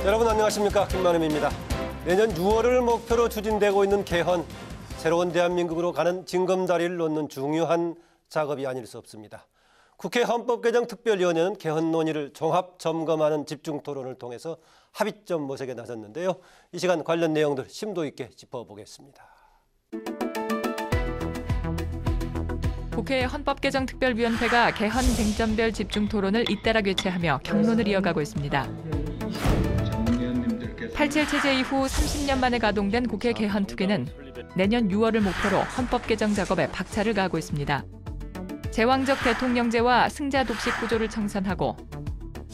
여러분 안녕하십니까, 김만음입니다. 내년 6월을 목표로 추진되고 있는 개헌, 새로운 대한민국으로 가는 징검다리를 놓는 중요한 작업이 아닐 수 없습니다. 국회 헌법개정특별위원회는 개헌 논의를 종합 점검하는 집중 토론을 통해서 합의점 모색에 나섰는데요. 이 시간 관련 내용들 심도 있게 짚어보겠습니다. 국회 헌법개정특별위원회가 개헌 쟁점별 집중 토론을 잇따라 개최하며 경론을 이어가고 있습니다. 87 체제 이후 30년 만에 가동된 국회 개헌특위는 내년 6월을 목표로 헌법 개정 작업에 박차를 가하고 있습니다. 제왕적 대통령제와 승자 독식 구조를 청산하고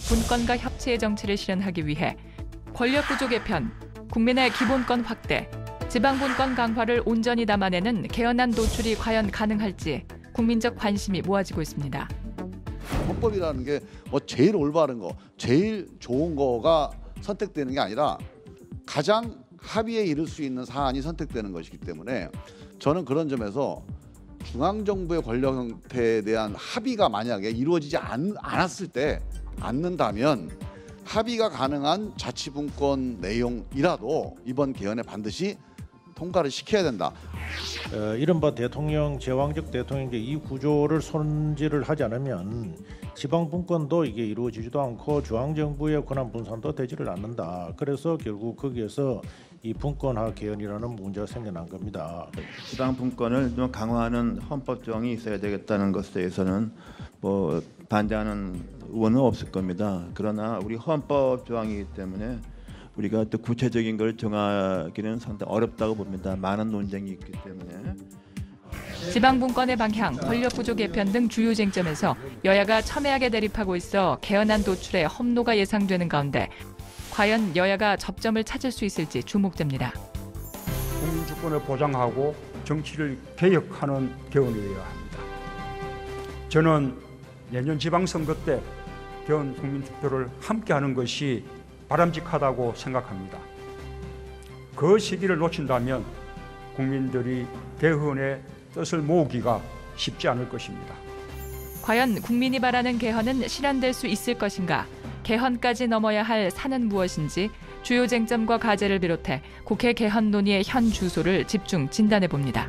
분권과 협치의 정치를 실현하기 위해 권력 구조 개편, 국민의 기본권 확대, 지방 분권 강화를 온전히 담아내는 개헌안 도출이 과연 가능할지 국민적 관심이 모아지고 있습니다. 헌법이라는 게 뭐 제일 올바른 거, 제일 좋은 거가 선택되는 게 아니라 가장 합의에 이를 수 있는 사안이 선택되는 것이기 때문에 저는 그런 점에서 중앙정부의 권력 형태에 대한 합의가 만약에 이루어지지 않았을 때 않는다면 합의가 가능한 자치분권 내용이라도 이번 개헌에 반드시 통과를 시켜야 된다. 이른바 대통령 제왕적 대통령제 이 구조를 손질을 하지 않으면 지방 분권도 이게 이루어지지도 않고 중앙정부의 권한 분산도 되지를 않는다. 그래서 결국 거기에서 이 분권화 개헌이라는 문제가 생겨난 겁니다. 지방 분권을 좀 강화하는 헌법 조항이 있어야 되겠다는 것에 대해서는 뭐 반대하는 의원은 없을 겁니다. 그러나 우리 헌법 조항이기 때문에 우리가 또 구체적인 걸 정하기는 상당히 어렵다고 봅니다. 많은 논쟁이 있기 때문에. 지방 분권의 방향, 권력 구조 개편 등 주요 쟁점에서 여야가 첨예하게 대립하고 있어 개헌안 도출에 험로가 예상되는 가운데 과연 여야가 접점을 찾을 수 있을지 주목됩니다. 국민 주권을 보장하고 정치를 개혁하는 개헌이어야 합니다. 저는 내년 지방선거 때 개헌 국민투표를 함께하는 것이 바람직하다고 생각합니다. 그 시기를 놓친다면 국민들이 개헌의 뜻을 모으기가 쉽지 않을 것입니다. 과연 국민이 바라는 개헌은 실현될 수 있을 것인가? 개헌까지 넘어야 할 산은 무엇인지 주요 쟁점과 과제를 비롯해 국회 개헌 논의의 현 주소를 집중 진단해 봅니다.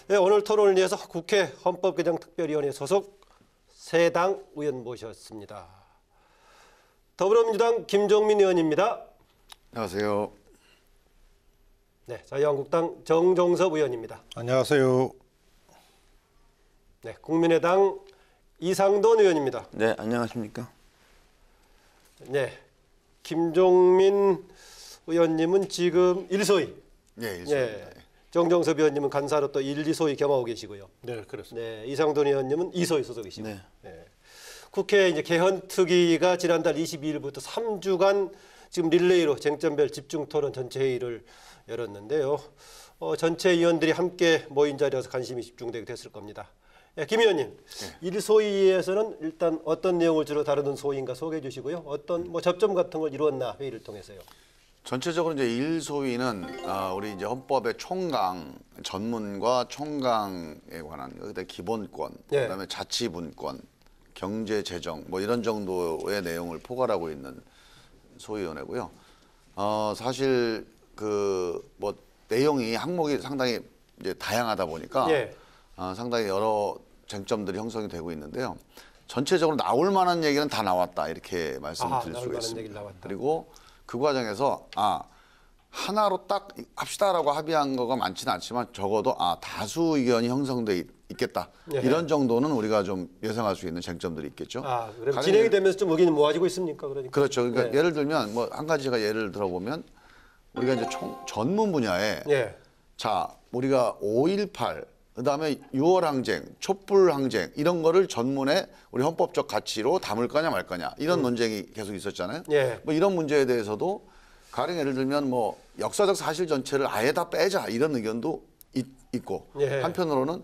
네, 오늘 토론을 위해서 국회 헌법개정특별위원회 소속 세 당 의원 모셨습니다. 더불어민주당 김종민 의원입니다. 안녕하세요. 네, 자유한국당 정종섭 의원입니다. 안녕하세요. 네, 국민의당 이상돈 의원입니다. 네, 안녕하십니까? 네, 김종민 의원님은 지금 1소위. 네, 네, 정종섭 의원님은 간사로 또 1, 2소위 겸하고 계시고요. 네, 그렇습니다. 네, 이상돈 의원님은 2소위 소속이시고. 네. 네. 국회 이제 개헌특위가 지난달 22일부터 3주간 지금 릴레이로 쟁점별 집중 토론 전체 회의를 열었는데요. 전체 의원들이 함께 모인 자리여서 관심이 집중되게 됐을 겁니다. 예, 김 의원님, 네. 1소위에서는 일단 어떤 내용을 주로 다루는 소위인가 소개해 주시고요. 어떤 뭐 접점 같은 걸 이루었나 회의를 통해서요. 전체적으로 이제 1소위는 우리 이제 헌법의 총강, 전문과 총강에 관한 그다음에 기본권, 네. 그다음에 자치분권, 경제 재정 뭐 이런 정도의 내용을 포괄하고 있는 소위원회고요. 사실 그 뭐 내용이 항목이 상당히 이제 다양하다 보니까 예. 상당히 여러 쟁점들이 형성이 되고 있는데요. 전체적으로 나올 만한 얘기는 다 나왔다 이렇게 말씀드릴 수가 있습니다. 그리고 그 과정에서 하나로 딱 합시다라고 합의한 거가 많지는 않지만 적어도 다수 의견이 형성돼 있겠다. 예. 이런 정도는 우리가 좀 예상할 수 있는 쟁점들이 있겠죠. 그럼 진행이 되면서 좀 의견이 모아지고 있습니까? 그러니까. 그렇죠. 그러니까 네. 예를 들면 뭐 한 가지가 예를 들어보면 우리가 이제 전문 분야에 예. 자 우리가 5.18 그다음에 6월 항쟁, 촛불 항쟁 이런 거를 전문에 우리 헌법적 가치로 담을 거냐 말 거냐 이런 논쟁이 계속 있었잖아요. 예. 뭐 이런 문제에 대해서도 가령 예를 들면 뭐 역사적 사실 전체를 아예 다 빼자 이런 의견도 있고 예. 한편으로는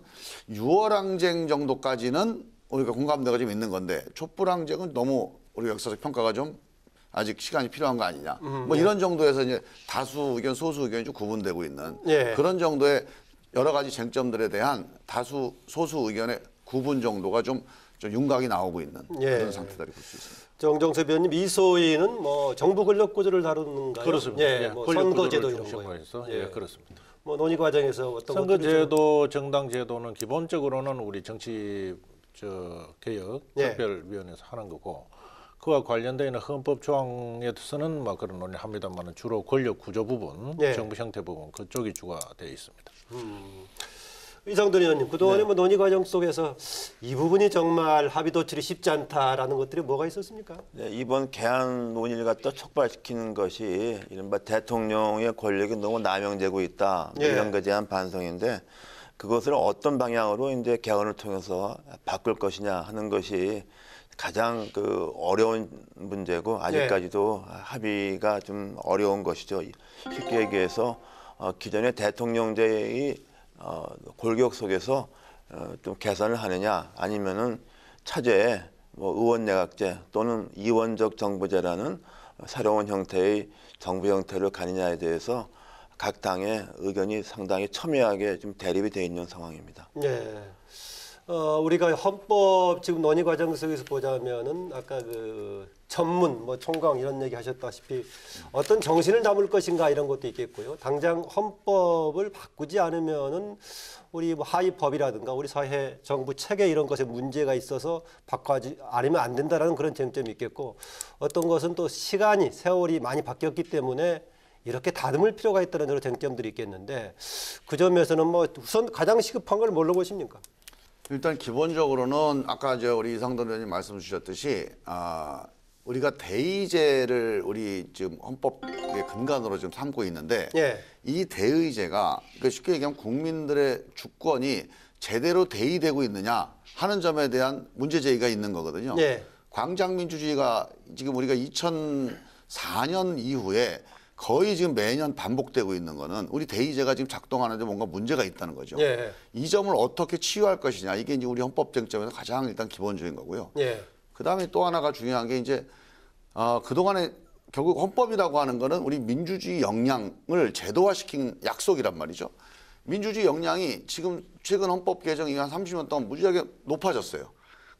6월 항쟁 정도까지는 우리가 공감대가 좀 있는 건데 촛불 항쟁은 너무 우리 역사적 평가가 좀 아직 시간이 필요한 거 아니냐. 뭐 이런 정도에서 이제 다수 의견, 소수 의견이 좀 구분되고 있는 예. 그런 정도의 여러 가지 쟁점들에 대한 다수, 소수 의견의 구분 정도가 좀 윤곽이 나오고 있는 예. 그런 상태다고 볼 수 있습니다. 정정섭 의원님, 이 소위는 뭐 정부 권력 구조를 다루는가요? 그렇습니다. 예, 뭐 선거제도 이런 중심으로 거요. 해서 예, 그렇습니다. 뭐 논의 과정에서 어떤 것들이 좀- 선거제도, 정당제도는 기본적으로는 우리 정치 개혁 예. 특별위원회에서 하는 거고 그와 관련되어 있는 헌법 조항에 대해서는 뭐 그런 논의를 합니다만 주로 권력 구조 부분, 예. 정부 형태 부분 그쪽이 주가 되어 있습니다. 이상돈 의원님, 그동안의 뭐 논의 과정 속에서 이 부분이 정말 합의 도출이 쉽지 않다라는 것들이 뭐가 있었습니까? 네, 이번 개헌 논의를 갖다 촉발시키는 것이 이른바 대통령의 권력이 너무 남용되고 있다 예. 이런 것에 대한 반성인데 그것을 어떤 방향으로 이제 개헌을 통해서 바꿀 것이냐 하는 것이 가장 그 어려운 문제고 아직까지도 합의가 좀 어려운 것이죠. 쉽게 얘기해서 기존의 대통령제의 골격 속에서 좀 개선을 하느냐 아니면은 차제에 뭐 의원내각제 또는 이원적 정부제라는 새로운 형태의 정부 형태를 가느냐에 대해서 각 당의 의견이 상당히 첨예하게 좀 대립이 돼 있는 상황입니다. 예. 우리가 헌법 지금 논의 과정 속에서 보자면은 아까 그 전문 뭐 총각 이런 얘기 하셨다시피 어떤 정신을 담을 것인가 이런 것도 있겠고요. 당장 헌법을 바꾸지 않으면은 우리 뭐 하위 법이라든가 우리 사회 정부 체계 이런 것에 문제가 있어서 바꾸지 않으면 안 된다라는 그런 쟁점이 있겠고 어떤 것은 또 시간이 세월이 많이 바뀌었기 때문에 이렇게 다듬을 필요가 있다는 여러 쟁점들이 있겠는데 그 점에서는 뭐 우선 가장 시급한 걸 뭘로 보십니까? 일단 기본적으로는 아까 우리 이상돈 의원님 말씀 주셨듯이 우리가 대의제를 우리 지금 헌법의 근간으로 지금 삼고 있는데 예. 이 대의제가 그러니까 쉽게 얘기하면 국민들의 주권이 제대로 대의되고 있느냐 하는 점에 대한 문제 제기가 있는 거거든요. 예. 광장민주주의가 지금 우리가 2004년 이후에 거의 지금 매년 반복되고 있는 거는 우리 대의제가 지금 작동하는데 뭔가 문제가 있다는 거죠. 예. 이 점을 어떻게 치유할 것이냐 이게 이제 우리 헌법 쟁점에서 가장 일단 기본적인 거고요. 예. 그다음에 또 하나가 중요한 게 이제 그동안에 결국 헌법이라고 하는 거는 우리 민주주의 역량을 제도화시킨 약속이란 말이죠. 민주주의 역량이 지금 최근 헌법 개정 이후 한 30년 동안 무지하게 높아졌어요.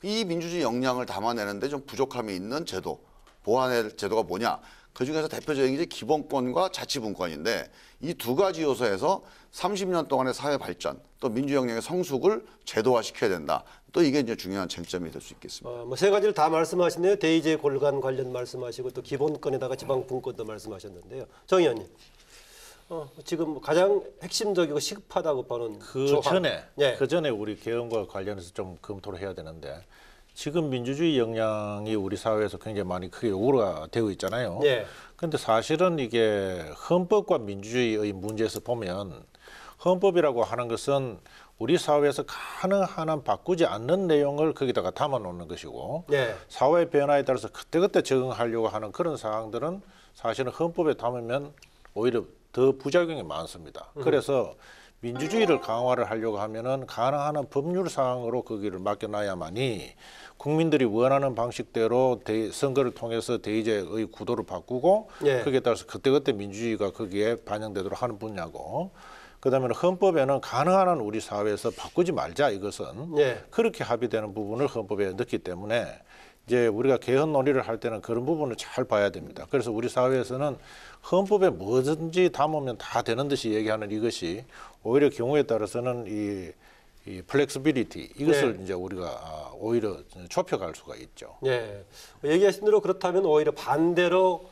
이 민주주의 역량을 담아내는데 좀 부족함이 있는 제도, 보완할 제도가 뭐냐? 그중에서 대표적인 게 기본권과 자치분권인데 이 두 가지 요소에서 30년 동안의 사회 발전 또 민주역량의 성숙을 제도화시켜야 된다. 또 이게 이제 중요한 쟁점이 될 수 있겠습니다. 뭐 세 가지를 다 말씀하시네요. 대의제 골간 관련 말씀하시고 또 기본권에다가 지방분권도 말씀하셨는데요. 정 의원님, 지금 가장 핵심적이고 시급하다고 보는 조항. 그 전에 우리 개헌과 관련해서 좀 검토를 해야 되는데 지금 민주주의 역량이 우리 사회에서 굉장히 많이 크게 요구가 되고 있잖아요. 그런데 사실은 이게 헌법과 민주주의의 문제에서 보면 헌법이라고 하는 것은 우리 사회에서 가능한 한 바꾸지 않는 내용을 거기다가 담아놓는 것이고 사회 변화에 따라서 그때그때 적응하려고 하는 그런 사항들은 사실은 헌법에 담으면 오히려 더 부작용이 많습니다. 그래서 민주주의를 강화를 하려고 하면은 가능한 한 법률 사항으로 거기를 맡겨놔야만이 국민들이 원하는 방식대로 선거를 통해서 대의제의 구도를 바꾸고 거기에 따라서 그때그때 민주주의가 거기에 반영되도록 하는 분야고 그다음에 헌법에는 가능한 한 우리 사회에서 바꾸지 말자 이것은 그렇게 합의되는 부분을 헌법에 넣기 때문에 이제 우리가 개헌 논의를 할 때는 그런 부분을 잘 봐야 됩니다. 그래서 우리 사회에서는 헌법에 뭐든지 담으면 다 되는 듯이 얘기하는 이것이 오히려 경우에 따라서는 이 플렉시빌리티 이것을 이제 우리가 오히려 좁혀갈 수가 있죠. 얘기하신 대로 그렇다면 오히려 반대로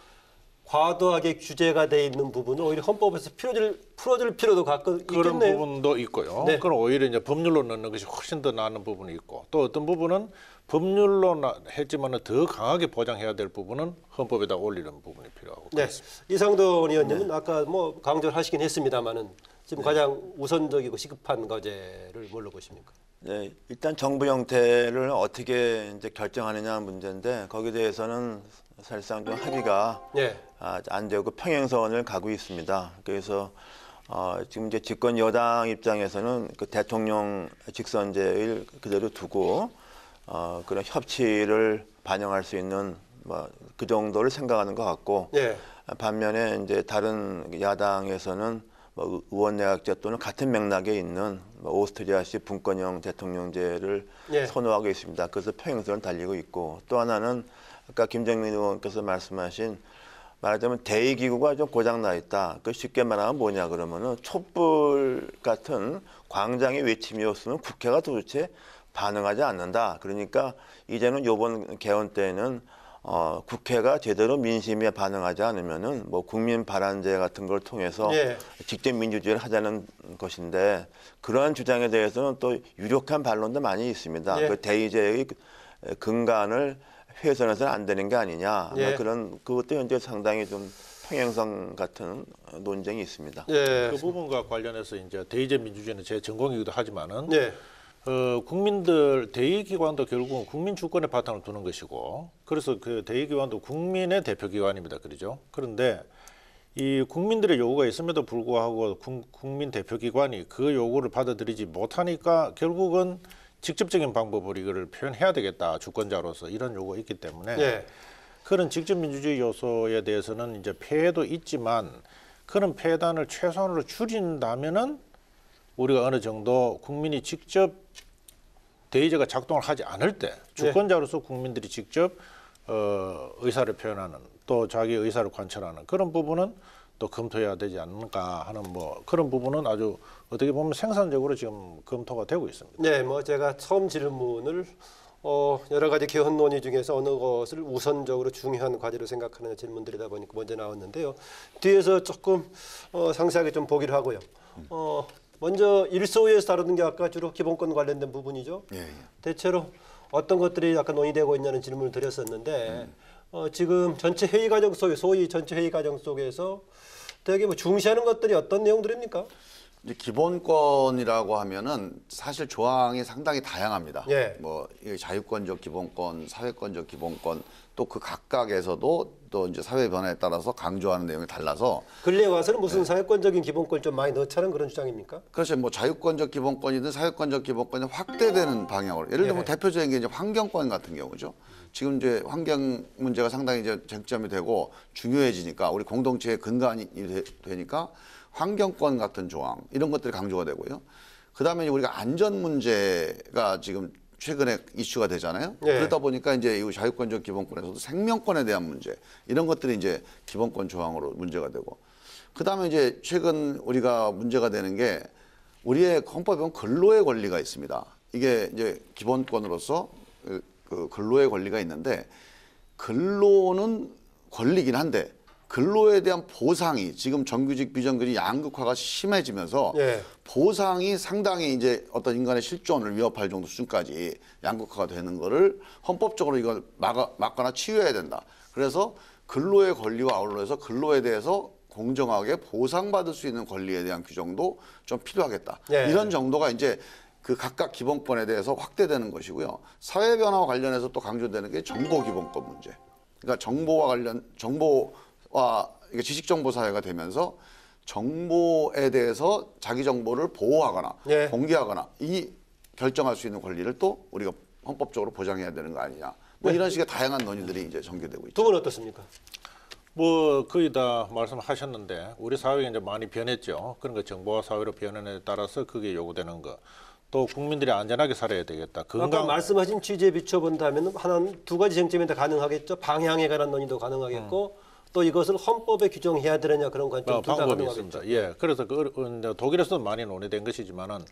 과도하게 규제가 돼 있는 부분은 오히려 헌법에서 풀어줄 필요도 가끔 있겠네요. 그런 부분도 있고요. 그럼 오히려 이제 법률로 넣는 것이 훨씬 더 나은 부분이 있고 또 어떤 부분은 법률로 했지만 더 강하게 보장해야 될 부분은 헌법에다 올리는 부분이 필요하고 그렇습니다. 이상돈 의원님은 아까 뭐 강조를 하시긴 했습니다만은 지금 가장 우선적이고 시급한 과제를 뭘로 보십니까? 네, 일단 정부 형태를 어떻게 이제 결정하느냐 문제인데 거기에 대해서는 사실상 좀 합의가 안 되고 평행선을 가고 있습니다. 그래서 지금 이제 집권 여당 입장에서는 그 대통령 직선제를 그대로 두고 그런 협치를 반영할 수 있는 뭐 그 정도를 생각하는 것 같고 반면에 이제 다른 야당에서는 뭐 의원내각제 또는 같은 맥락에 있는 뭐 오스트리아식 분권형 대통령제를 예. 선호하고 있습니다. 그래서 평행선을 달리고 있고, 또 하나는 아까 김정민 의원께서 말씀하신, 말하자면 대의기구가 좀 고장나 있다. 그 쉽게 말하면 뭐냐 그러면은 촛불 같은 광장의 외침이었으면 국회가 도대체 반응하지 않는다. 그러니까 이제는 이번 개헌 때는 국회가 제대로 민심에 반응하지 않으면은 뭐 국민 발안제 같은 걸 통해서 예. 직접 민주주의를 하자는 것인데, 그러한 주장에 대해서는 또 유력한 반론도 많이 있습니다. 예. 그 대의제의 근간을 훼손해서는 안 되는 게 아니냐. 예. 그런 그것도 현재 상당히 좀 평행선 같은 논쟁이 있습니다. 예. 그 부분과 관련해서 이제 대의제 민주주의는 제 전공이기도 하지만은 예. 국민들 대의기관도 결국은 국민 주권의 바탕을 두는 것이고, 그래서 그 대의기관도 국민의 대표기관입니다. 그렇죠? 그런데 이 국민들의 요구가 있음에도 불구하고 국민 대표기관이 그 요구를 받아들이지 못하니까 결국은 직접적인 방법으로 이거를 표현해야 되겠다, 주권자로서, 이런 요구가 있기 때문에 예. 그런 직접 민주주의 요소에 대해서는 이제 폐해도 있지만, 그런 폐단을 최소한으로 줄인다면은 우리가 어느 정도 국민이 직접 대의제가 작동을 하지 않을 때 주권자로서 국민들이 직접 의사를 표현하는, 또 자기 의사를 관철하는 그런 부분은 또 검토해야 되지 않는가 하는 뭐 그런 부분은 아주 어떻게 보면 생산적으로 지금 검토가 되고 있습니다. 네, 뭐 제가 처음 질문을 여러 가지 개헌 논의 중에서 어느 것을 우선적으로 중요한 과제로 생각하는 질문들이다 보니까 먼저 나왔는데요. 뒤에서 조금 상세하게 좀 보기로 하고요. 먼저 일소위에서 다루는 게 아까 주로 기본권 관련된 부분이죠. 예. 대체로 어떤 것들이 약간 논의되고 있냐는 질문을 드렸었는데 지금 전체 회의 과정 속에, 소위 전체 회의 과정 속에서 되게 뭐 중시하는 것들이 어떤 내용들입니까? 이제 기본권이라고 하면은 사실 조항이 상당히 다양합니다. 예. 뭐 이 자유권적 기본권, 사회권적 기본권, 또 그 각각에서도 또 이제 사회 변화에 따라서 강조하는 내용이 달라서, 근래에 와서는 무슨 사회권적인 기본권 좀 많이 넣자는 그런 주장입니까? 그래서 뭐 자유권적 기본권이든 사회권적 기본권이 확대되는 방향으로, 예를 들면 예. 대표적인 게 이제 환경권 같은 경우죠. 지금 이제 환경 문제가 상당히 이제 쟁점이 되고 중요해지니까, 우리 공동체의 근간이 되니까 환경권 같은 조항, 이런 것들이 강조가 되고요. 그다음에 우리가 안전 문제가 지금 최근에 이슈가 되잖아요. 네. 그러다 보니까 이제 이 자유권적 기본권에서도 생명권에 대한 문제, 이런 것들이 이제 기본권 조항으로 문제가 되고, 그다음에 이제 최근 우리가 문제가 되는 게, 우리의 헌법에 보면 근로의 권리가 있습니다. 이게 이제 기본권으로서 그 근로의 권리가 있는데, 근로는 권리긴 한데 근로에 대한 보상이 지금 정규직 비정규직 양극화가 심해지면서 예. 보상이 상당히 이제 어떤 인간의 실존을 위협할 정도 수준까지 양극화가 되는 거를 헌법적으로 이걸 막거나 치유해야 된다. 그래서 근로의 권리와 아울러서 근로에 대해서 공정하게 보상받을 수 있는 권리에 대한 규정도 좀 필요하겠다. 예. 이런 정도가 이제 그 각각 기본권에 대해서 확대되는 것이고요. 사회 변화와 관련해서 또 강조되는 게 정보 기본권 문제. 그러니까 정보와 이게 지식 정보 사회가 되면서 정보에 대해서 자기 정보를 보호하거나 예. 공개하거나 이 결정할 수 있는 권리를 또 우리가 헌법적으로 보장해야 되는 거 아니냐. 뭐 이런 식의 다양한 논의들이 이제 전개되고 있죠. 두 분 어떻습니까? 뭐 거의 다 말씀하셨는데, 우리 사회가 이제 많이 변했죠. 그런 거 정보화 사회로 변함에 따라서 그게 요구되는 거. 또 국민들이 안전하게 살아야 되겠다. 아까 건강 말씀하신 취지에 비춰본다면 두 가지 쟁점이 다 가능하겠죠. 방향에 관한 논의도 가능하겠고 또 이것을 헌법에 규정해야 되느냐 그런 관점 둘 다 방법이 가능하겠죠. 있습니다. 예, 그래서 독일에서도 많이 논의된 것이지만은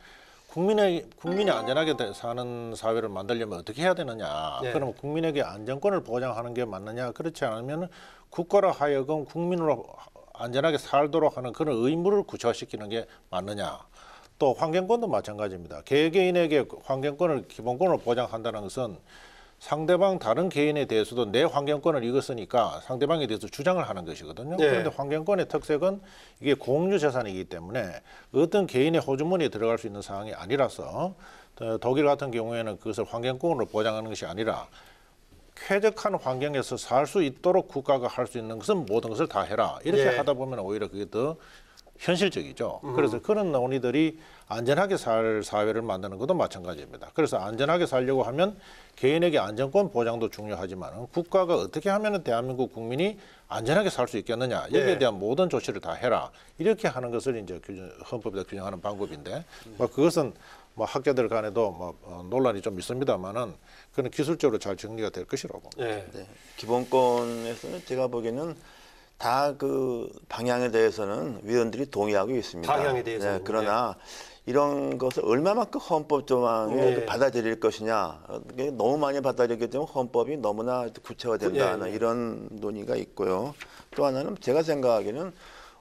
국민이 안전하게 사는 사회를 만들려면 어떻게 해야 되느냐? 네. 그러면 국민에게 안전권을 보장하는 게 맞느냐? 그렇지 않으면 국가로 하여금 국민으로 안전하게 살도록 하는 그런 의무를 구체화시키는 게 맞느냐? 또 환경권도 마찬가지입니다. 개개인에게 환경권을 기본권으로 보장한다는 것은 상대방 다른 개인에 대해서도 내 환경권을 이겼으니까 상대방에 대해서 주장을 하는 것이거든요. 네. 그런데 환경권의 특색은 이게 공유 재산이기 때문에 어떤 개인의 호주머니에 들어갈 수 있는 사항이 아니라서, 독일 같은 경우에는 그것을 환경권으로 보장하는 것이 아니라 쾌적한 환경에서 살 수 있도록 국가가 할 수 있는 것은 모든 것을 다 해라. 이렇게 네. 하다 보면 오히려 그게 더 현실적이죠. 그래서 그런 논의들이 안전하게 살 사회를 만드는 것도 마찬가지입니다. 그래서 안전하게 살려고 하면 개인에게 안전권 보장도 중요하지만 국가가 어떻게 하면 대한민국 국민이 안전하게 살 수 있겠느냐 여기에 대한 모든 조치를 다 해라 이렇게 하는 것을 이제 헌법에다 규정하는 방법인데 뭐 그것은 뭐 학자들 간에도 뭐 논란이 좀 있습니다만은 그는 기술적으로 잘 정리가 될 것이라고. 네. 네. 기본권에서는 제가 보기에는 다 그 방향에 대해서는 위원들이 동의하고 있습니다. 방향에 대해서는, 네, 그러나 이런 것을 얼마만큼 헌법 조항에 네. 받아들일 것이냐, 이게 너무 많이 받아들이게 되면 헌법이 너무나 구체화된다는 네. 이런 논의가 있고요. 또 하나는 제가 생각하기에는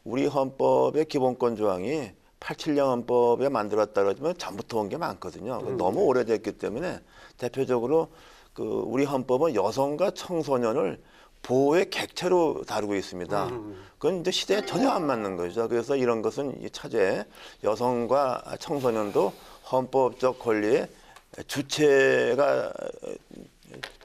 우리 헌법의 기본권 조항이 87년 헌법에 만들었다 그러지만 전부터 온 게 많거든요. 너무 오래됐기 때문에 대표적으로 그 우리 헌법은 여성과 청소년을 보호의 객체로 다루고 있습니다. 그건 이제 시대에 전혀 안 맞는 거죠. 그래서 이런 것은 이 차제 여성과 청소년도 헌법적 권리의 주체가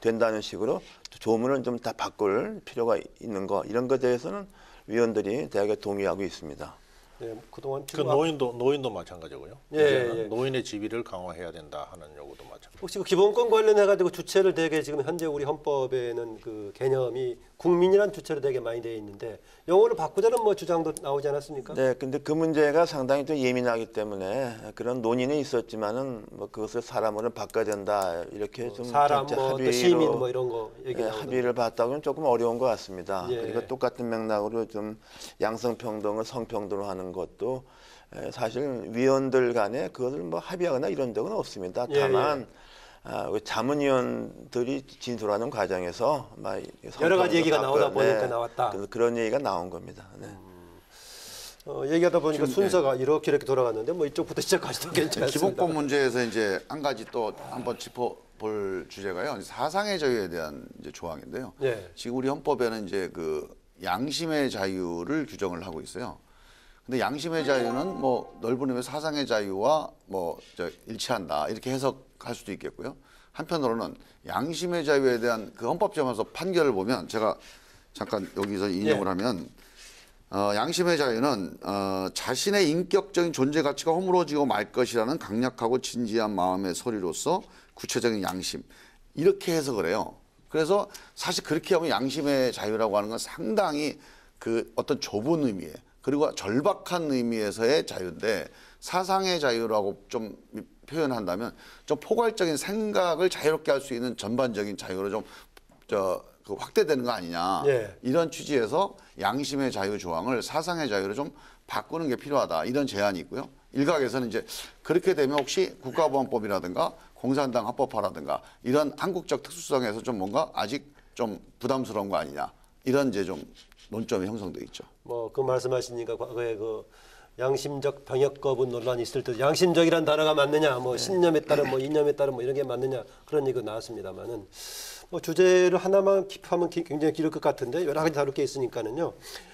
된다는 식으로 조문을 좀 다 바꿀 필요가 있는 거 이런 것에 대해서는 위원들이 대학에 동의하고 있습니다. 네, 그동안 그 지금 노인도 마찬가지고요. 예, 이제는 예. 노인의 지위를 강화해야 된다 하는 요구도 마찬가지. 혹시 그 기본권 관련해 가지고 주체를 되게 지금 현재 우리 헌법에는 그 개념이 국민이란 주체로 되게 많이 되어 있는데 용어를 바꾸자는 뭐 주장도 나오지 않았습니까? 네, 근데 그 문제가 상당히 좀 예민하기 때문에 그런 논의는 있었지만은 뭐 그것을 사람으로 바꿔야 된다 이렇게 좀 사람 전체 뭐 또 시민 뭐 이런 거 얘기 예, 나오던데. 합의를 봤다고는 조금 어려운 것 같습니다. 예. 그리고 똑같은 맥락으로 좀 양성평등을 성평등으로 하는 것도 사실 위원들 간에 그것을 뭐 합의하거나 이런 적은 없습니다. 예, 다만 우리 자문위원들이 진술하는 과정에서 막 여러 가지 얘기가 나오다 바꿔- 보니까 나왔다. 그런 얘기가 나온 겁니다. 네. 얘기하다 보니까 지금, 순서가 이렇게 돌아갔는데 뭐 이쪽부터 시작하셔도 괜찮습니다. 기본권 문제에서 이제 한 가지 또 한번 짚어볼 주제가요. 사상의 자유에 대한 이제 조항인데요. 예. 지금 우리 헌법에는 이제 그 양심의 자유를 규정을 하고 있어요. 근데 양심의 자유는 뭐 넓은 의미의 사상의 자유와 뭐 일치한다 이렇게 해석할 수도 있겠고요. 한편으로는 양심의 자유에 대한 그 헌법재판소 판결을 보면 제가 잠깐 여기서 인용을 하면 양심의 자유는 자신의 인격적인 존재 가치가 허물어지고 말 것이라는 강력하고 진지한 마음의 소리로서 구체적인 양심 이렇게 해석을 해요. 그래서 사실 그렇게 하면 양심의 자유라고 하는 건 상당히 그 어떤 좁은 의미에 그리고 절박한 의미에서의 자유인데 사상의 자유라고 좀 표현한다면 좀 포괄적인 생각을 자유롭게 할 수 있는 전반적인 자유로 좀 그 확대되는 거 아니냐 예. 이런 취지에서 양심의 자유 조항을 사상의 자유로 좀 바꾸는 게 필요하다 이런 제안이 있고요. 일각에서는 이제 그렇게 되면 혹시 국가보안법이라든가 공산당 합법화라든가 이런 한국적 특수성에서 좀 뭔가 아직 좀 부담스러운 거 아니냐 이런 이제 좀 논점이 형성돼 있죠. 뭐 그 말씀하시니까 과거에 그 양심적 병역 거부 논란이 있을 때 양심적이란 단어가 맞느냐, 뭐 신념에 따른 뭐 이념에 따른 뭐 이런 게 맞느냐 그런 얘기가 나왔습니다만은 뭐 주제를 하나만 킵하면 굉장히 길을 것 같은데 여러 가지 다룰 게 있으니까는요.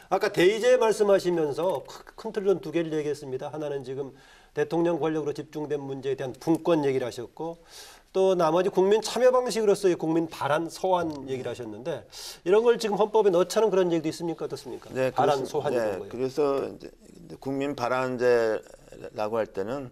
아까 대의제 말씀하시면서 큰 틀은 두 개를 얘기했습니다. 하나는 지금 대통령 권력으로 집중된 문제에 대한 분권 얘기를 하셨고 또 나머지 국민 참여 방식으로서의 국민 발안 소환 얘기를 하셨는데 이런 걸 지금 헌법에 넣자는 그런 얘기도 있습니까? 어떻습니까? 네, 발안 소환 이런 네, 거예요. 그래서 이제 국민 발안제라고 할 때는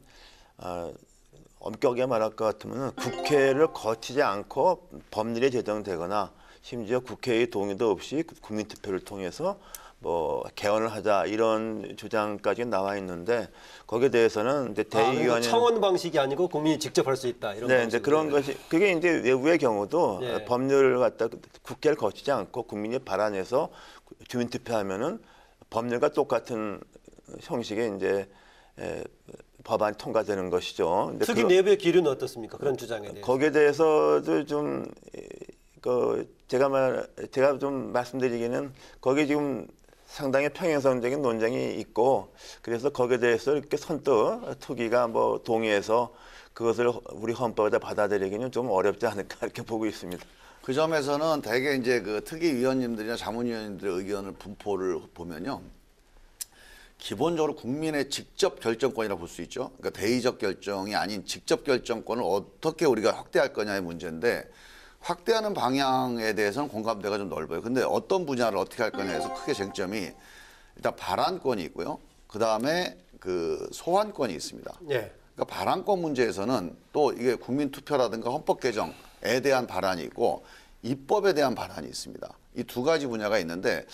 엄격하게 말할 것 같으면 국회를 거치지 않고 법률이 제정되거나 심지어 국회의 동의도 없이 국민투표를 통해서 뭐 개헌을 하자 이런 주장까지 나와 있는데 거기에 대해서는 이제 대의원이 청원 방식이 아니고 국민이 직접 할 수 있다 이런 네, 이제 그런 것이 그게 이제 외부의 경우도 예. 법률을 갖다 국회를 거치지 않고 국민이 발안해서 주민 투표하면은 법률과 똑같은 형식의 이제 법안이 통과되는 것이죠. 근데 특히 내부의 기류는 어떻습니까? 그런 주장에 대해서. 거기에 대해서도 좀 제가 좀 말씀드리기는 거기 지금 상당히 평행선적인 논쟁이 있고 그래서 거기에 대해서 이렇게 선뜻 투기가 뭐 동의해서 그것을 우리 헌법에다 받아들이기는 좀 어렵지 않을까 이렇게 보고 있습니다. 그 점에서는 대개 이제 그 특위위원님들이나 자문위원님들의 의견을 분포를 보면요. 기본적으로 국민의 직접 결정권이라고 볼 수 있죠. 그러니까 대의적 결정이 아닌 직접 결정권을 어떻게 우리가 확대할 거냐의 문제인데 확대하는 방향에 대해서는 공감대가 좀 넓어요. 근데 어떤 분야를 어떻게 할 거냐에서 크게 쟁점이 일단 발안권이 있고요. 그다음에 그 소환권이 있습니다. 예. 그러니까 발안권 문제에서는 또 이게 국민 투표라든가 헌법 개정에 대한 발안이 있고 입법에 대한 발안이 있습니다. 이 두 가지 분야가 있는데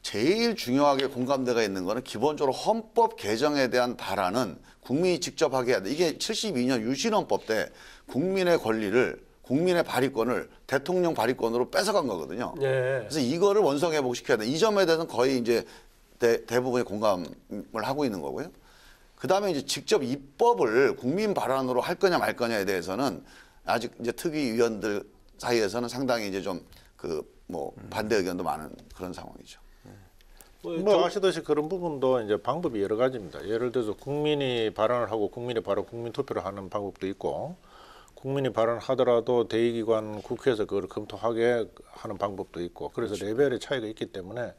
제일 중요하게 공감대가 있는 거는 기본적으로 헌법 개정에 대한 발안은 국민이 직접 하게 해야 돼. 이게 72년 유신헌법 때 국민의 권리를 국민의 발의권을 대통령 발의권으로 뺏어간 거거든요. 예. 그래서 이거를 원상 회복시켜야 돼. 이 점에 대해서는 거의 이제 대부분의 공감을 하고 있는 거고요. 그다음에 이제 직접 입법을 국민 발안으로 할 거냐 말 거냐에 대해서는 아직 이제 특위위원들 사이에서는 상당히 이제 좀 그 뭐 반대 의견도 많은 그런 상황이죠. 뭐 아시다시피 그런 부분도 이제 방법이 여러 가지입니다. 예를 들어서 국민이 발언을 하고 국민이 바로 국민 투표를 하는 방법도 있고, 국민이 발언하더라도 대의기관 국회에서 그걸 검토하게 하는 방법도 있고, 그래서 레벨의 차이가 있기 때문에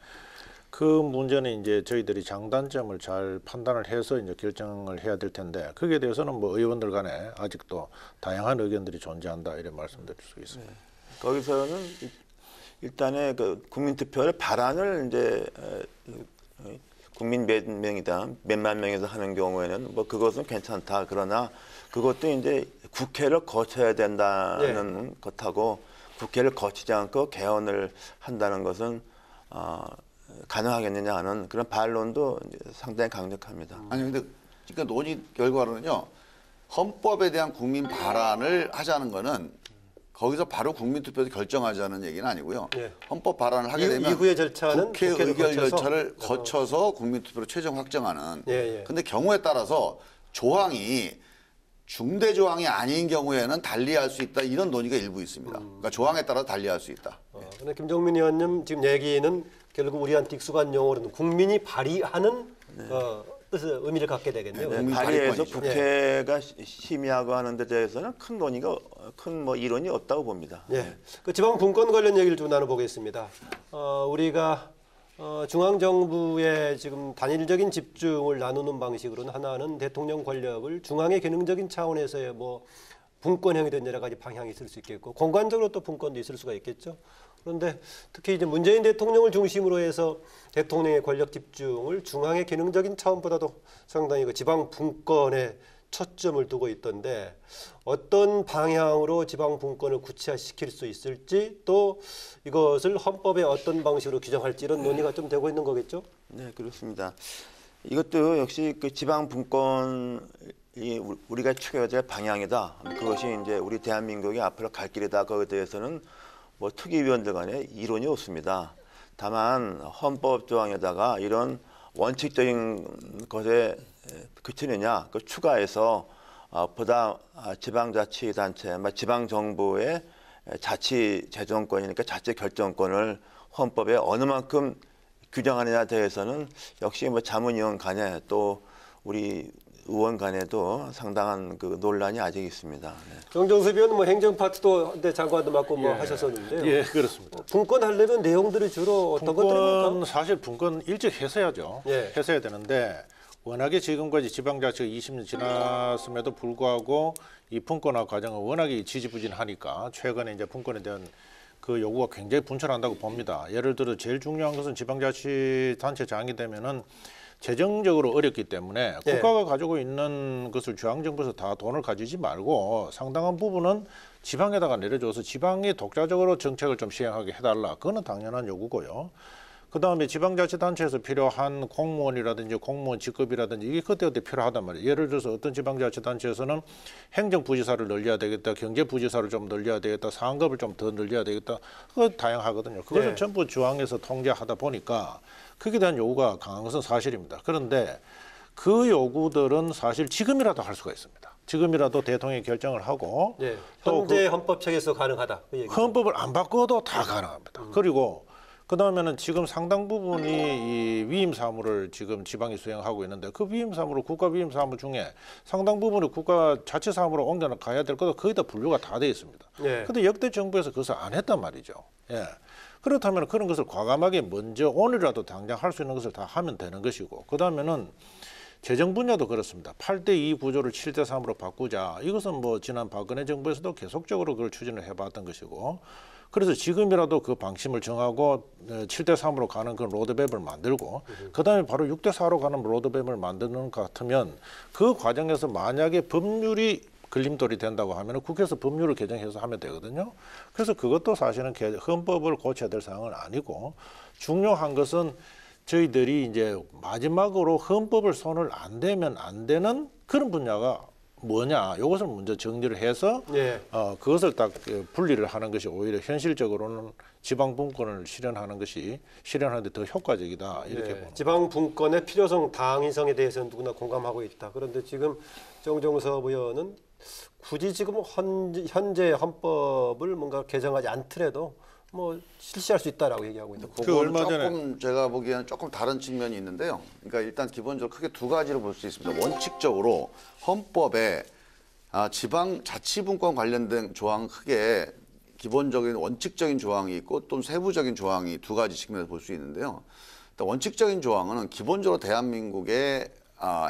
그 문제는 이제 저희들이 장단점을 잘 판단을 해서 이제 결정을 해야 될 텐데, 거기에 대해서는 뭐 의원들 간에 아직도 다양한 의견들이 존재한다 이런 말씀드릴 수 있습니다. 거기서는 일단은 그 국민투표를 발안을 이제 국민 몇 명이다, 몇만 명에서 하는 경우에는 뭐 그것은 괜찮다. 그러나 그것도 이제 국회를 거쳐야 된다는 것하고 국회를 거치지 않고 개헌을 한다는 것은 가능하겠느냐 하는 그런 반론도 상당히 강력합니다. 아니 근데 그러니까 논의 결과로는요. 헌법에 대한 국민 발안을 하자는 거는 거기서 바로 국민투표에서 결정하자는 얘기는 아니고요. 예. 헌법 발안을 하게 되면 이후의 절차는 국회 국회를 의결 거쳐서? 절차를 거쳐서 국민투표로 최종 확정하는. 예, 예. 근데 경우에 따라서 조항이 중대 조항이 아닌 경우에는 달리할 수 있다 이런 논의가 일부 있습니다. 그러니까 조항에 따라 달리할 수 있다. 근데 김종민 의원님 지금 얘기는 결국 우리한테 익숙한 용어로는 국민이 발의하는 뜻의 의미를 갖게 되겠네요. 국민 발의해서 발의권이죠. 국회가 심의하고 하는 데 대해서는 큰 논의가 큰 뭐 이론이 없다고 봅니다. 예. 그 지방 분권 관련 얘기를 좀 나눠보겠습니다. 우리가 중앙정부의 지금 단일적인 집중을 나누는 방식으로는 하나는 대통령 권력을 중앙의 기능적인 차원에서의 뭐 분권형이 된 여러 가지 방향이 있을 수 있겠고 공간적으로 또 분권도 있을 수가 있겠죠. 그런데 특히 이제 문재인 대통령을 중심으로 해서 대통령의 권력 집중을 중앙의 기능적인 차원보다도 상당히 그 지방 분권에 초점을 두고 있던데 어떤 방향으로 지방 분권을 구체화시킬 수 있을지 또 이것을 헌법의 어떤 방식으로 규정할지 이런 논의가 좀 되고 있는 거겠죠? 네, 그렇습니다. 이것도 역시 그 지방 분권이 우리가 추구해야 될 방향이다. 그것이 이제 우리 대한민국이 앞으로 갈 길이다. 거기에 대해서는 뭐 특위위원들 간에 이론이 없습니다. 다만 헌법 조항에다가 이런 원칙적인 것에 그치느냐, 그 추가해서 보다 지방자치단체, 지방정부의 자치재정권이니까 자치결정권을 헌법에 어느 만큼 규정하느냐에 대해서는 역시 뭐 자문위원 간에 또 우리 의원 간에도 상당한 그 논란이 아직 있습니다. 네. 정정섭 의원은 뭐 행정파트도 한때 장관도 맡고 뭐 하셨었는데요. 예, 그렇습니다. 분권하려면 내용들이 주로 어떤 것들입니까? 분권 사실 분권 일찍 했어야죠. 예. 했어야 되는데 워낙에 지금까지 지방자치가 20년 지났음에도 불구하고 이 분권화 과정은 워낙에 지지부진하니까 최근에 이제 분권에 대한 그 요구가 굉장히 분출한다고 봅니다. 예를 들어 제일 중요한 것은 지방자치단체장이 되면은 재정적으로 어렵기 때문에 네. 국가가 가지고 있는 것을 중앙정부에서 다 돈을 가지지 말고 상당한 부분은 지방에다가 내려줘서 지방이 독자적으로 정책을 좀 시행하게 해달라. 그거는 당연한 요구고요. 그다음에 지방자치단체에서 필요한 공무원이라든지 공무원 직급이라든지 이게 그때그때 필요하단 말이에요. 예를 들어서 어떤 지방자치단체에서는 행정부지사를 늘려야 되겠다, 경제부지사를 좀 늘려야 되겠다, 상급을 좀 더 늘려야 되겠다. 그거 다양하거든요. 그것을 네. 전부 중앙에서 통제하다 보니까 거기에 대한 요구가 강한 것은 사실입니다. 그런데 그 요구들은 사실 지금이라도 할 수가 있습니다. 지금이라도 대통령이 결정을 하고 예. 또 현재 헌법책에서 가능하다. 그 얘기죠. 헌법을 안 바꿔도 다 가능합니다. 그리고 그다음에는 지금 상당 부분이 이 위임 사무를 지금 지방이 수행하고 있는데 그 위임 사무를 국가 위임 사무 중에 상당 부분을 국가 자치 사무로 옮겨 가야 될 것도 거의 다 분류가 다 돼 있습니다. 예. 근데 역대 정부에서 그것을 안 했단 말이죠. 예. 그렇다면 그런 것을 과감하게 먼저 오늘이라도 당장 할 수 있는 것을 다 하면 되는 것이고 그다음에는 재정 분야도 그렇습니다. 8대2 구조를 7대3으로 바꾸자. 이것은 뭐 지난 박근혜 정부에서도 계속적으로 그걸 추진을 해봤던 것이고, 그래서 지금이라도 그 방침을 정하고 7대3으로 가는 그런 로드맵을 만들고, 그다음에 바로 6대4로 가는 로드맵을 만드는 것 같으면, 그 과정에서 만약에 법률이 걸림돌이 된다고 하면 국회에서 법률을 개정해서 하면 되거든요. 그래서 그것도 사실은 헌법을 고쳐야 될 사항은 아니고, 중요한 것은 저희들이 이제 마지막으로 헌법을 손을 안 대면 안 되는 그런 분야가 뭐냐, 이것을 먼저 정리를 해서 예. 그것을 딱 분리를 하는 것이 오히려 현실적으로는 지방 분권을 실현하는데 더 효과적이다, 이렇게 봅니다. 지방 분권의 필요성, 당위성에 대해서는 누구나 공감하고 있다. 그런데 지금 정종섭 의원은 굳이 지금 현재 헌법을 뭔가 개정하지 않더라도 뭐 실시할 수 있다라고 얘기하고 있는 거고. 그걸 얼마 전에- 조금 제가 보기에는 조금 다른 측면이 있는데요. 그러니까 일단 기본적으로 크게 두 가지로 볼 수 있습니다. 원칙적으로 헌법에 지방 자치분권 관련된 조항 크게 기본적인 원칙적인 조항이 있고 또 세부적인 조항이 두 가지 측면에서 볼 수 있는데요. 일단 원칙적인 조항은 기본적으로 대한민국의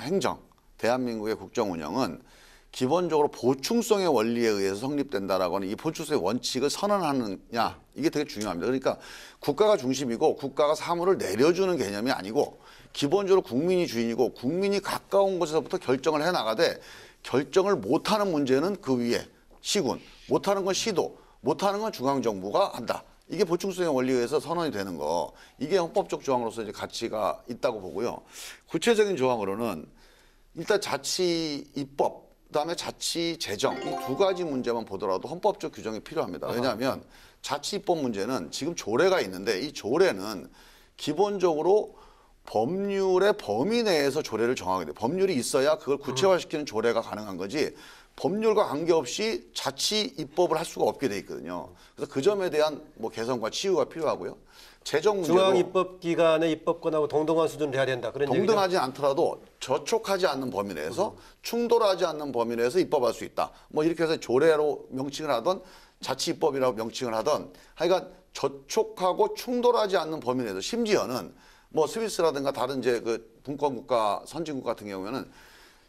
행정, 대한민국의 국정 운영은 기본적으로 보충성의 원리에 의해서 성립된다라고 하는 이 보충성의 원칙을 선언하느냐, 이게 되게 중요합니다. 그러니까 국가가 중심이고 국가가 사무를 내려주는 개념이 아니고 기본적으로 국민이 주인이고 국민이 가까운 곳에서부터 결정을 해나가되, 결정을 못하는 문제는 그 위에 시군, 못하는 건 시도, 못하는 건 중앙정부가 한다. 이게 보충성의 원리에 의해서 선언이 되는 거, 이게 헌법적 조항으로서 이제 가치가 있다고 보고요. 구체적인 조항으로는 일단 자치 입법, 그다음에 자치 재정, 이 두 가지 문제만 보더라도 헌법적 규정이 필요합니다. 왜냐하면 자치 입법 문제는 지금 조례가 있는데 이 조례는 기본적으로 법률의 범위 내에서 조례를 정하게 돼요. 법률이 있어야 그걸 구체화시키는 조례가 가능한 거지, 법률과 관계없이 자치 입법을 할 수가 없게 돼 있거든요. 그래서 그 점에 대한 뭐 개선과 치유가 필요하고요. 재정 문제도 중앙입법기관의 입법권하고 동등한 수준을 해야 된다. 그런 얘기죠. 동등하지 않더라도 저촉하지 않는 범위 내에서 충돌하지 않는 범위 내에서 입법할 수 있다. 뭐 이렇게 해서 조례로 명칭을 하던 자치 입법이라고 명칭을 하던, 하여간 저촉하고 충돌하지 않는 범위 내에서, 심지어는 뭐 스위스라든가 다른 이제 그 분권국가, 선진국 같은 경우에는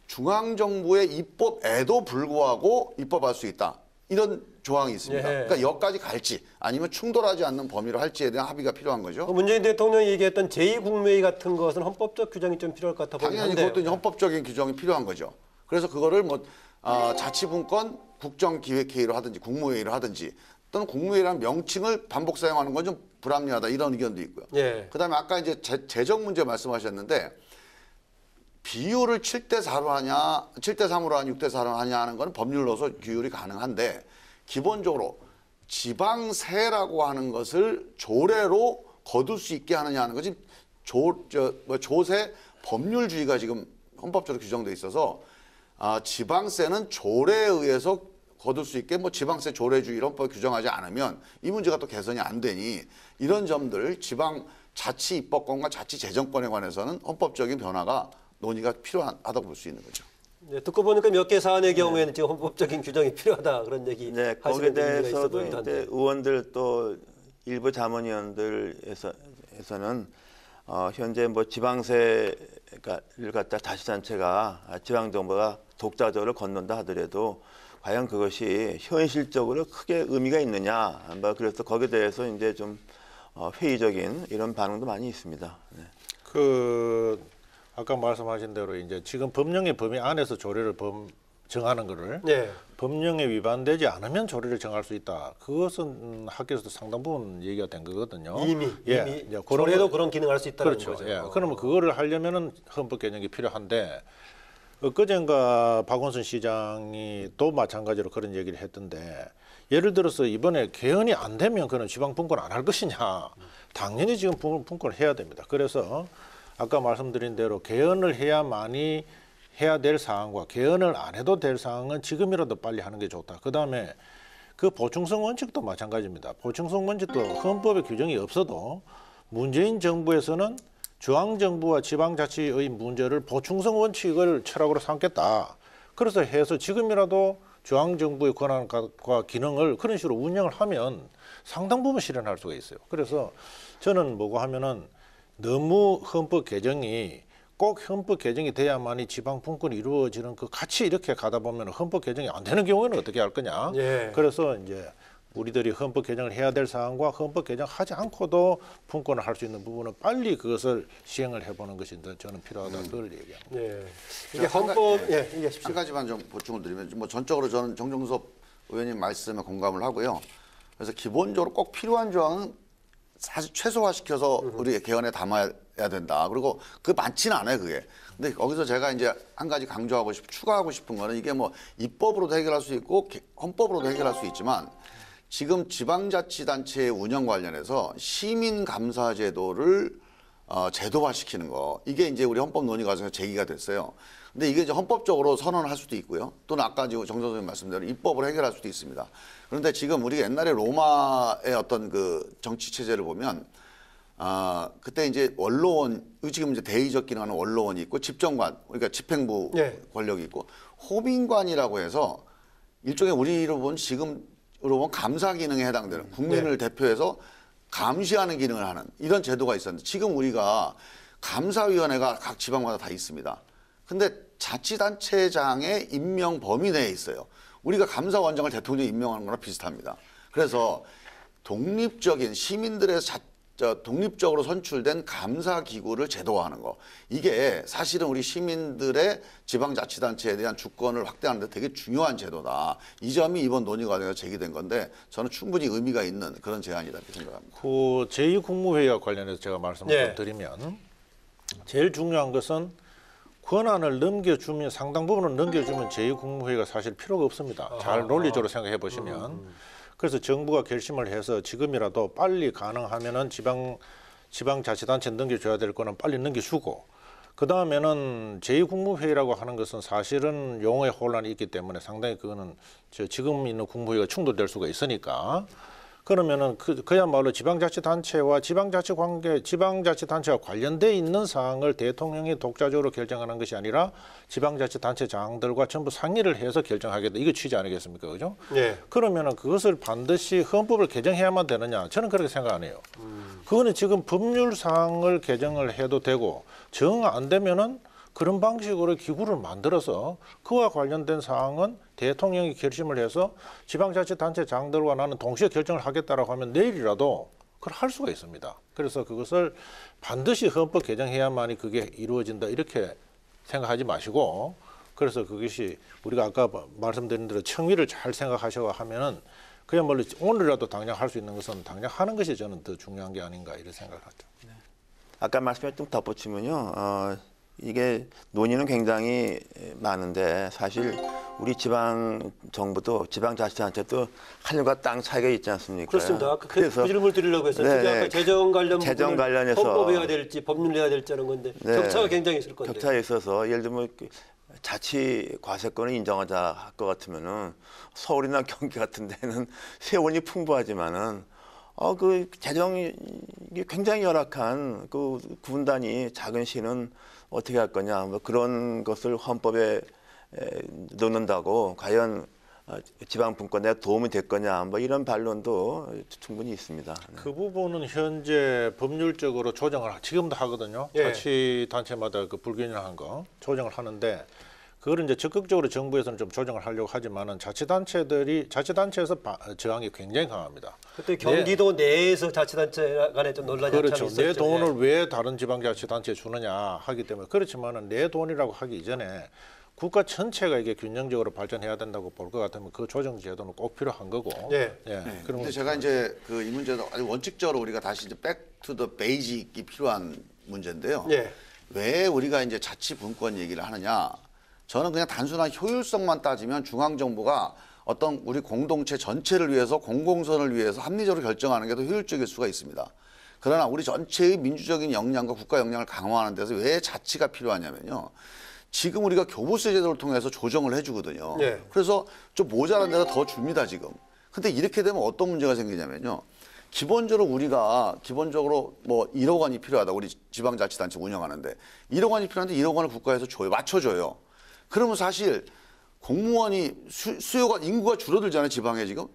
중앙정부의 입법에도 불구하고 입법할 수 있다, 이런 조항이 있습니다. 예. 그러니까 여기까지 갈지 아니면 충돌하지 않는 범위로 할지에 대한 합의가 필요한 거죠. 문재인 대통령이 얘기했던 제2국무회의 같은 것은 헌법적 규정이 좀 필요할 것 같아 보이는데. 당연히 그것도 이제 헌법적인 규정이 필요한 거죠. 그래서 그거를 뭐 자치분권 국정기획회의로 하든지 국무회의로 하든지, 또는 국무회의라는 명칭을 반복 사용하는 건 좀 불합리하다, 이런 의견도 있고요. 예. 그다음에 아까 이제 재정 문제 말씀하셨는데, 비율을 7대4로 하냐, 7대3으로 하냐, 6대4로 하냐 하는 건 법률로서 규율이 가능한데, 기본적으로 지방세라고 하는 것을 조례로 거둘 수 있게 하느냐 하는 것이 조세 법률주의가 지금 헌법적으로 규정돼 있어서, 지방세는 조례에 의해서 거둘 수 있게 뭐 지방세 조례주의 헌법에 규정하지 않으면 이 문제가 또 개선이 안 되니, 이런 점들 지방 자치 입법권과 자치 재정권에 관해서는 헌법적인 변화가 논의가 필요하다고 볼 수 있는 거죠. 네, 듣고 보니까 몇 개 사안의 경우에는 지금 헌법적인 규정이 필요하다, 그런 얘기 네, 거기에 하시는 분들이 있어 대해서도 보이기도 이제 한데. 의원들 또 일부 자문위원들에서는 현재 뭐 지방세를 갖다 자치단체가 지방정부가 독자적으로 걷는다 하더라도 과연 그것이 현실적으로 크게 의미가 있느냐, 뭐 그래서 거기에 대해서 이제 좀 회의적인 이런 반응도 많이 있습니다. 네. 아까 말씀하신 대로 이제 지금 법령의 범위 안에서 조례를 정하는 거를 네. 법령에 위반되지 않으면 조례를 정할 수 있다. 그것은 학계에서도 상당 부분 얘기가 된 거거든요. 이미 이제 그런 조례도 그런 기능을 할 수 있다는 그렇죠. 거죠. 예. 그러면 그거를 하려면은 헌법 개정이 필요한데, 그젠가 박원순 시장이 또 마찬가지로 그런 얘기를 했던데, 예를 들어서 이번에 개헌이 안 되면 그런 지방 분권 안 할 것이냐? 당연히 지금 분권을 해야 됩니다. 그래서 아까 말씀드린 대로 개헌을 해야만이 해야 될 사항과 개헌을 안 해도 될 사항은 지금이라도 빨리 하는 게 좋다. 그다음에 그 보충성 원칙도 마찬가지입니다. 보충성 원칙도 헌법에 규정이 없어도 문재인 정부에서는 중앙정부와 지방자치의 문제를 보충성 원칙을 철학으로 삼겠다. 그래서 해서 지금이라도 중앙정부의 권한과 기능을 그런 식으로 운영을 하면 상당 부분 실현할 수가 있어요. 그래서 저는 뭐고 하면은 너무 헌법 개정이 꼭 헌법 개정이 돼야만이 지방 분권이 이루어지는 그 같이 이렇게 가다 보면 헌법 개정이 안 되는 경우에는 어떻게 할 거냐. 예. 그래서 이제 우리들이 헌법 개정을 해야 될 사항과 헌법 개정하지 않고도 분권을 할 수 있는 부분은 빨리 그것을 시행을 해보는 것이 저는 필요하다 그걸 얘기합니다. 예. 이게 헌법 예, 이게 한 가지만 좀 보충을 드리면 뭐 전적으로 저는 정정섭 의원님 말씀에 공감을 하고요. 그래서 기본적으로 꼭 필요한 조항은 사실 최소화시켜서 우리 개헌에 담아야 된다. 그리고 그 많지는 않아요, 그게. 근데 거기서 제가 이제 한 가지 추가하고 싶은 거는 이게 뭐 입법으로도 해결할 수 있고 헌법으로도 해결할 수 있지만 지금 지방자치단체의 운영 관련해서 시민감사제도를 제도화시키는 거 이게 이제 우리 헌법 논의 과정에서 제기가 됐어요. 근데 이게 이제 헌법적으로 선언을 할 수도 있고요. 또는 아까 지금 정 선생님 말씀대로 입법을 해결할 수도 있습니다. 그런데 지금 우리가 옛날에 로마의 어떤 그 정치 체제를 보면 그때 이제 원로원 지금 이제 대의적 기능하는 원로원이 있고 집정관 그러니까 집행부 예. 권력이 있고 호민관이라고 해서 일종의 우리로 보면 지금으로 보면 감사 기능에 해당되는 국민을 대표해서 감시하는 기능을 하는 이런 제도가 있었는데 지금 우리가 감사위원회가 각 지방마다 다 있습니다. 근데 자치단체장의 임명 범위 내에 있어요. 우리가 감사원장을 대통령이 임명하는 거랑 비슷합니다. 그래서 독립적인 시민들의 독립적으로 선출된 감사기구를 제도화하는 거. 이게 사실은 우리 시민들의 지방자치단체에 대한 주권을 확대하는 데 되게 중요한 제도다. 이 점이 이번 논의 과정에서 제기된 건데 저는 충분히 의미가 있는 그런 제안이다 이렇게 생각합니다. 그 제2국무회의와 관련해서 제가 말씀을 예. 드리면 제일 중요한 것은 권한을 넘겨주면 상당 부분을 넘겨주면 제2국무회의가 사실 필요가 없습니다. 잘 논리적으로 생각해 보시면. 그래서 정부가 결심을 해서 지금이라도 빨리 가능하면은 지방자치단체 넘겨줘야 될 거는 빨리 넘겨주고 그 다음에는 제2국무회의라고 하는 것은 사실은 용어의 혼란이 있기 때문에 상당히 그거는 지금 있는 국무회의가 충돌될 수가 있으니까 그러면은 그야말로 지방자치단체와 지방자치단체와 관련돼 있는 사항을 대통령이 독자적으로 결정하는 것이 아니라 지방자치단체장들과 전부 상의를 해서 결정하겠다. 이게 취지 아니겠습니까, 그죠? 예. 그러면은 그것을 반드시 헌법을 개정해야만 되느냐? 저는 그렇게 생각 안 해요. 그거는 지금 법률 사항을 개정을 해도 되고 정 안 되면은 그런 방식으로 기구를 만들어서 그와 관련된 사항은 대통령이 결심을 해서 지방자치단체장들과 나는 동시에 결정을 하겠다라고 하면 내일이라도 그걸 할 수가 있습니다. 그래서 그것을 반드시 헌법 개정해야만이 그게 이루어진다 이렇게 생각하지 마시고 그래서 그것이 우리가 아까 말씀드린 대로 청위를 잘 생각하셔야 하면은 그야말로 오늘이라도 당장 할 수 있는 것은 당장 하는 것이 저는 더 중요한 게 아닌가 이런 생각을 하죠. 아까 말씀에 좀 덧붙이면요. 이게 논의는 굉장히 많은데 사실 우리 지방 정부도 지방자치단체도 하늘과 땅 차이가 있지 않습니까? 그렇습니다. 그 질문을 드리려고 했어요. 네, 아까 재정 재정 관련해서 헌법해야 될지 법률해야 될지 하는 건데 네, 격차가 굉장히 있을 건데. 격차가 있어서 예를 들면 자치 과세권을 인정하자 할 것 같으면은 서울이나 경기 같은 데는 세원이 풍부하지만은 그 재정이 굉장히 열악한 그 분단이 작은 시는 어떻게 할 거냐 뭐 그런 것을 헌법에 넣는다고 과연 지방 분권에 도움이 될 거냐 뭐 이런 반론도 충분히 있습니다. 그 부분은 현재 법률적으로 조정을 지금도 하거든요. 예. 자치단체마다 그 불균형한 거 조정을 하는데 그걸 이제 적극적으로 정부에서는 좀 조정을 하려고 하지만은 자치단체에서 저항이 굉장히 강합니다. 그때 경기도 내에서 자치단체 간에 좀 논란이 한참 그렇죠. 있었죠. 내 돈을 예. 왜 다른 지방자치단체에 주느냐 하기 때문에 그렇지만은 내 돈이라고 하기 이전에 국가 전체가 이게 균형적으로 발전해야 된다고 볼 것 같으면 그 조정 제도는 꼭 필요한 거고. 예. 네. 그런 근데 제가 이제 그 이 문제도 아주 원칙적으로 우리가 다시 이제 백투더 베이직이 필요한 문제인데요. 예. 왜 우리가 이제 자치 분권 얘기를 하느냐? 저는 그냥 단순한 효율성만 따지면 중앙 정부가 어떤 우리 공동체 전체를 위해서 공공선을 위해서 합리적으로 결정하는 게 더 효율적일 수가 있습니다. 그러나 우리 전체의 민주적인 역량과 국가 역량을 강화하는 데서 왜 자치가 필요하냐면요. 지금 우리가 교부세 제도를 통해서 조정을 해주거든요. 네. 그래서 좀 모자란 데가 더 줍니다, 지금. 근데 이렇게 되면 어떤 문제가 생기냐면요. 기본적으로 뭐 1억 원이 필요하다. 우리 지방자치단체 운영하는데 1억 원이 필요한데 1억 원을 국가에서 줘요. 맞춰줘요. 그러면 사실 공무원이 수요가 인구가 줄어들잖아요. 지방에 지금.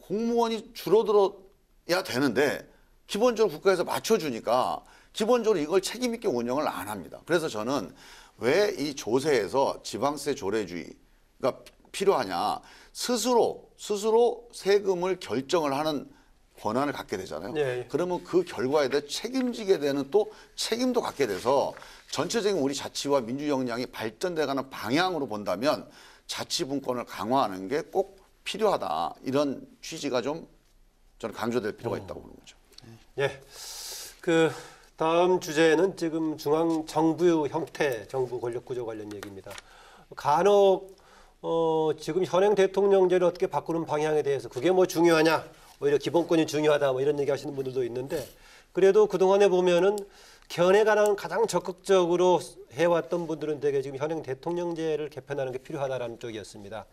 공무원이 줄어들어야 되는데 기본적으로 국가에서 맞춰주니까 기본적으로 이걸 책임 있게 운영을 안 합니다. 그래서 저는 왜 이 조세에서 지방세 조례주의가 필요하냐. 스스로 세금을 결정을 하는 권한을 갖게 되잖아요. 예. 그러면 그 결과에 대해 책임지게 되는 또 책임도 갖게 돼서 전체적인 우리 자치와 민주 역량이 발전돼가는 방향으로 본다면 자치분권을 강화하는 게 꼭 필요하다. 이런 취지가 좀 저는 강조될 필요가 있다고 보는 거죠. 예. 그 다음 주제는 지금 중앙 정부 형태, 정부 권력 구조 관련 얘기입니다. 간혹 지금 현행 대통령제를 어떻게 바꾸는 방향에 대해서 그게 뭐 중요하냐, 오히려 기본권이 중요하다, 뭐 이런 얘기 하시는 분들도 있는데, 그래도 그동안에 보면은 견해에 관한 가장 적극적으로 해왔던 분들은 되게 지금 현행 대통령제를 개편하는 게 필요하다라는 쪽이었습니다.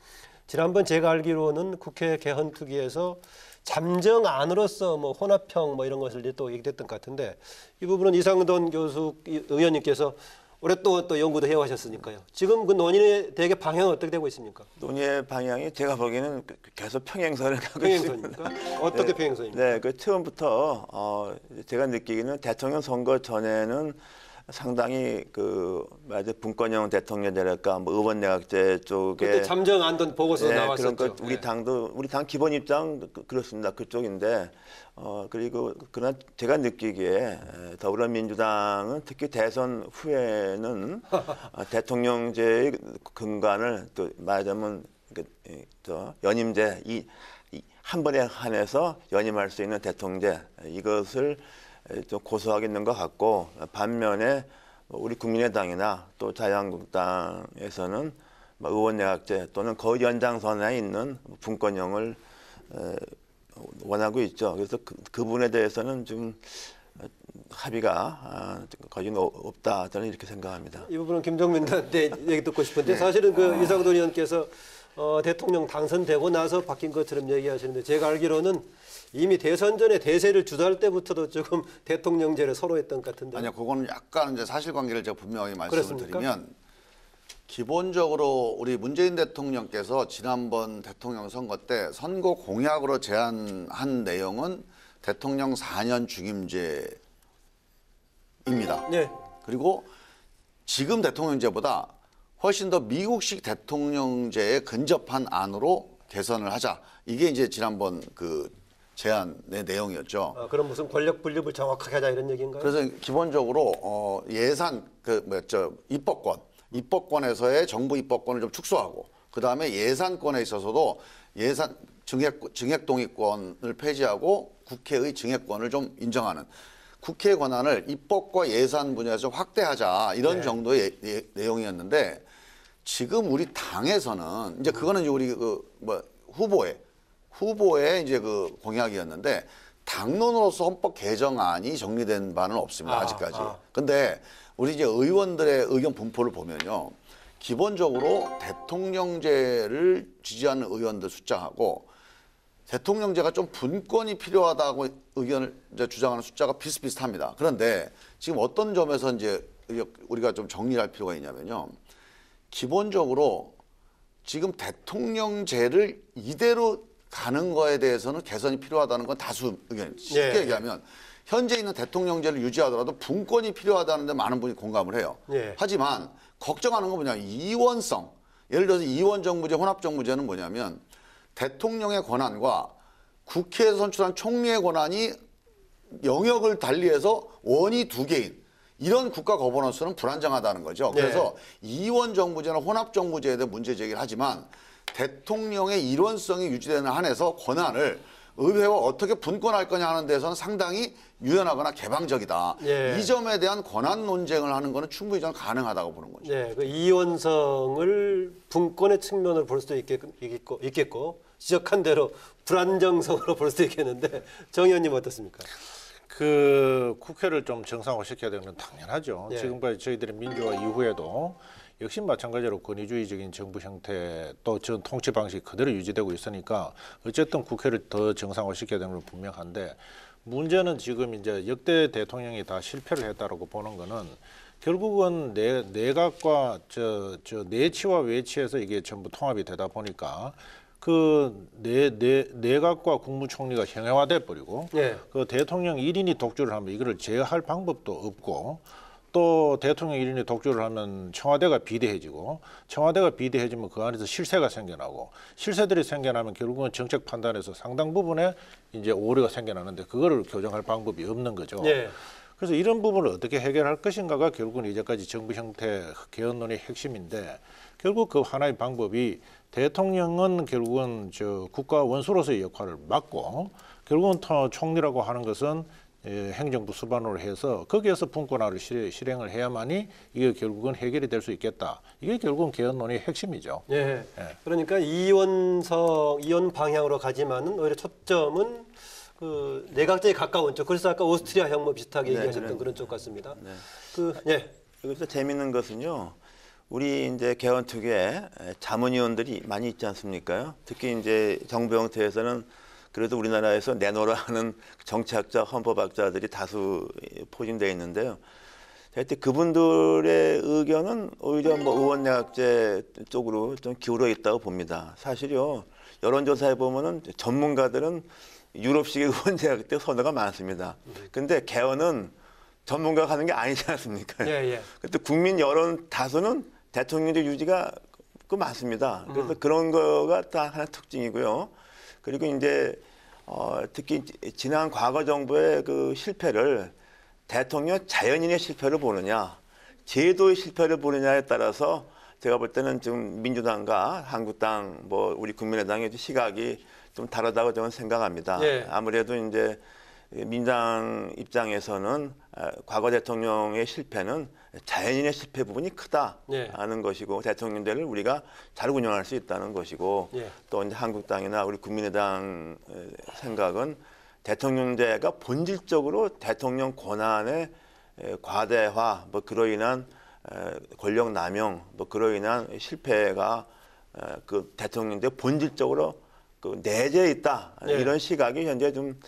지난번 제가 알기로는 국회 개헌특위에서 잠정안으로서 뭐 혼합형 뭐 이런 것을 또 얘기됐던 것 같은데, 이 부분은 이상돈 의원님께서 오랫동안 또 연구도 해오셨으니까요. 지금 그 논의의 대개 방향은 어떻게 되고 있습니까? 논의의 방향이 제가 보기에는 계속 평행선을 가고 있습니다. 평행선입니까? 어떻게 평행선입니까? 네, 그 처음부터 제가 느끼기는 대통령 선거 전에는 상당히 그 분권형 대통령제랄까 뭐 의원내각제 쪽에 그때 잠정안던 보고서 네, 나왔었죠. 그런 것 우리 당 기본 입장 그렇습니다. 그쪽인데 그리고 그러나 제가 느끼기에 더불어민주당은 특히 대선 후에는 대통령제의 근간을 또 말하자면 연임제 한 번에 한해서 연임할 수 있는 대통령제 이것을 좀 고수하겠는 것 같고, 반면에 우리 국민의당이나 또 자유한국당에서는 의원내각제 또는 거의 연장선에 있는 분권형을 원하고 있죠. 그래서 그 부분에 대해서는 좀 합의가 거의 없다, 저는 이렇게 생각합니다. 이 부분은 김종민한테 얘기 듣고 싶은데, 사실은 그 이상돈 의원께서 대통령 당선되고 나서 바뀐 것처럼 얘기하시는데, 제가 알기로는 이미 대선 전에 대세를 주도할 때부터도 조금 대통령제를 선호했던 것 같은데. 아니요, 그거는 약간 이제 사실관계를 제가 분명하게 말씀을 그렇습니까? 드리면, 기본적으로 우리 문재인 대통령께서 지난번 대통령 선거 때 선거 공약으로 제안한 내용은 대통령 4년 중임제입니다. 네. 그리고 지금 대통령제보다 훨씬 더 미국식 대통령제에 근접한 안으로 개선을 하자. 이게 이제 지난번 그 제안의 내용이었죠. 그럼 무슨 권력 분립을 정확하게 하자 이런 얘기인가요? 그래서 기본적으로 예산 입법권에서의 정부 입법권을 좀 축소하고, 그 다음에 예산권에 있어서도 예산 증액 동의권을 폐지하고 국회의 증액권을 좀 인정하는, 국회 권한을 입법과 예산 분야에서 좀 확대하자, 이런 정도의 내용이었는데, 지금 우리 당에서는 이제 그거는 이제 우리 후보의 이제 그 공약이었는데, 당론으로서 헌법 개정안이 정리된 바는 없습니다. 아직까지. 근데 우리 이제 의원들의 의견 분포를 보면요, 기본적으로 대통령제를 지지하는 의원들 숫자하고 대통령제가 좀 분권이 필요하다고 의견을 이제 주장하는 숫자가 비슷비슷합니다. 그런데 지금 어떤 점에서 이제 우리가 좀 정리를 할 필요가 있냐면요, 기본적으로 지금 대통령제를 이대로 가는 거에 대해서는 개선이 필요하다는 건 다수 의견. 쉽게 얘기하면 현재 있는 대통령제를 유지하더라도 분권이 필요하다는 데 많은 분이 공감을 해요. 하지만 걱정하는 건 뭐냐면 이원성. 예를 들어서 이원정부제, 혼합정부제는 뭐냐면 대통령의 권한과 국회에서 선출한 총리의 권한이 영역을 달리해서 원이 두 개인 이런 국가 거버넌스는 불안정하다는 거죠. 그래서 이원정부제나 혼합정부제에 대해 문제 제기를 하지만 대통령의 일원성이 유지되는 한에서 권한을 의회와 어떻게 분권할 거냐 하는 데서는 상당히 유연하거나 개방적이다. 이 점에 대한 권한 논쟁을 하는 것은 충분히 저는 가능하다고 보는 거죠. 네, 그 이원성을 분권의 측면으로 볼 수도 있겠고 지적한 대로 불안정성으로 볼 수도 있겠는데, 정 의원님 어떻습니까? 그 국회를 좀 정상화시켜야 되는 건 당연하죠. 예. 지금까지 저희들이 민주화 이후에도 역시 마찬가지로 권위주의적인 정부 형태 또 전 통치 방식이 그대로 유지되고 있으니까 어쨌든 국회를 더 정상화시켜야 되는 건 분명한데, 문제는 지금 이제 역대 대통령이 다 실패를 했다라고 보는 거는 결국은 내각과 저 내치와 외치에서 이게 전부 통합이 되다 보니까 그 내각과 국무총리가 형해화돼 버리고 예. 그 대통령 1인이 독주를 하면 이거를 제어할 방법도 없고 또 대통령 1인이 독주를 하면 청와대가 비대해지고 청와대가 비대해지면 그 안에서 실세가 생겨나고 실세들이 생겨나면 결국은 정책 판단에서 상당 부분에 이제 오류가 생겨나는데 그거를 교정할 방법이 없는 거죠. 예. 그래서 이런 부분을 어떻게 해결할 것인가가 결국은 이제까지 정부 형태 개헌론의 핵심인데 결국 그 하나의 방법이 대통령은 결국은 저 국가 원수로서의 역할을 맡고 결국은 총리라고 하는 것은 행정부 수반으로 해서 거기에서 분권화를 실행을 해야만이 이게 결국은 해결이 될 수 있겠다. 이게 결국은 개헌론의 핵심이죠. 예. 예. 그러니까 이원 방향으로 가지만은 오히려 초점은 그 내각제에 가까운 쪽. 그래서 아까 오스트리아형 뭐 비슷하게 네, 얘기하셨던 그런 쪽 같습니다. 네. 예. 여기서 재밌는 것은요. 우리 이제 개헌특위에 자문위원들이 많이 있지 않습니까? 특히 이제 정부 형태에서는 그래도 우리나라에서 내놓으라 하는 정치학자, 헌법학자들이 다수 포진되어 있는데요. 하여튼 그분들의 의견은 오히려 뭐 의원내각제 쪽으로 좀 기울어 있다고 봅니다. 사실요. 여론조사에 보면은 전문가들은 유럽식의 의원내각제 선호가 많습니다. 근데 개헌은 전문가가 하는 게 아니지 않습니까? 예, 예. 근데 국민 여론 다수는 대통령제 유지가 그 많습니다. 그래서 그런 거가 다 하나 특징이고요. 그리고 이제 특히 지난 과거 정부의 그 실패를 대통령 자연인의 실패를 보느냐, 제도의 실패를 보느냐에 따라서 제가 볼 때는 지금 민주당과 한국당, 뭐 우리 국민의당의 시각이 좀 다르다고 저는 생각합니다. 예. 아무래도 이제 민주당 입장에서는 과거 대통령의 실패는 자연인의 실패 부분이 크다는 것이고 대통령제를 우리가 잘 운영할 수 있다는 것이고 예. 또 이제 한국당이나 우리 국민의당 생각은 대통령제가 본질적으로 대통령 권한의 과대화, 뭐 그로 인한 권력 남용, 뭐 그로 인한 실패가 그 대통령제 본질적으로 그 내재해 있다. 예. 이런 시각이 현재 좀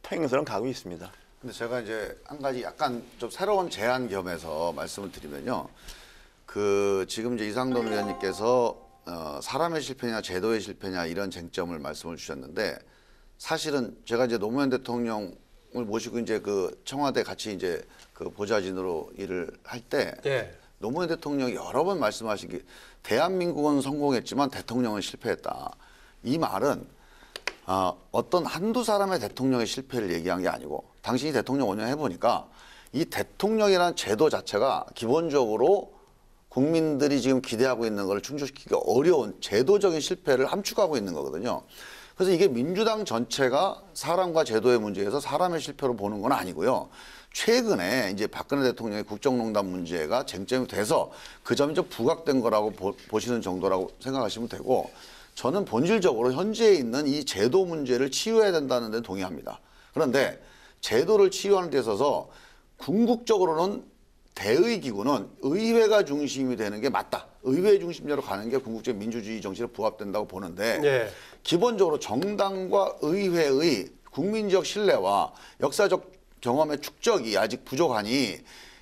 팽성을 가고 있습니다. 근데 제가 이제 한 가지 약간 좀 새로운 제안 겸해서 말씀을 드리면요. 그 지금 이제 이상돈 의원님께서 사람의 실패냐 제도의 실패냐 이런 쟁점을 말씀을 주셨는데 사실은 제가 이제 노무현 대통령을 모시고 이제 그 청와대 같이 이제 그 보좌진으로 일을 할 때 예. 노무현 대통령이 여러 번 말씀하신 게 대한민국은 성공했지만 대통령은 실패했다. 이 말은 어떤 한두 사람의 대통령의 실패를 얘기한 게 아니고 당신이 대통령 5년 해보니까 이 대통령이라는 제도 자체가 기본적으로 국민들이 지금 기대하고 있는 걸 충족시키기가 어려운 제도적인 실패를 함축하고 있는 거거든요. 그래서 이게 민주당 전체가 사람과 제도의 문제에서 사람의 실패로 보는 건 아니고요. 최근에 이제 박근혜 대통령의 국정농단 문제가 쟁점이 돼서 그 점이 좀 부각된 거라고 보시는 정도라고 생각하시면 되고 저는 본질적으로 현재에 있는 이 제도 문제를 치유해야 된다는 데 동의합니다. 그런데 제도를 치유하는 데 있어서 궁극적으로는 대의기구는 의회가 중심이 되는 게 맞다. 의회 중심제로 가는 게 궁극적인 민주주의 정신에 부합된다고 보는데 예. 기본적으로 정당과 의회의 국민적 신뢰와 역사적 경험의 축적이 아직 부족하니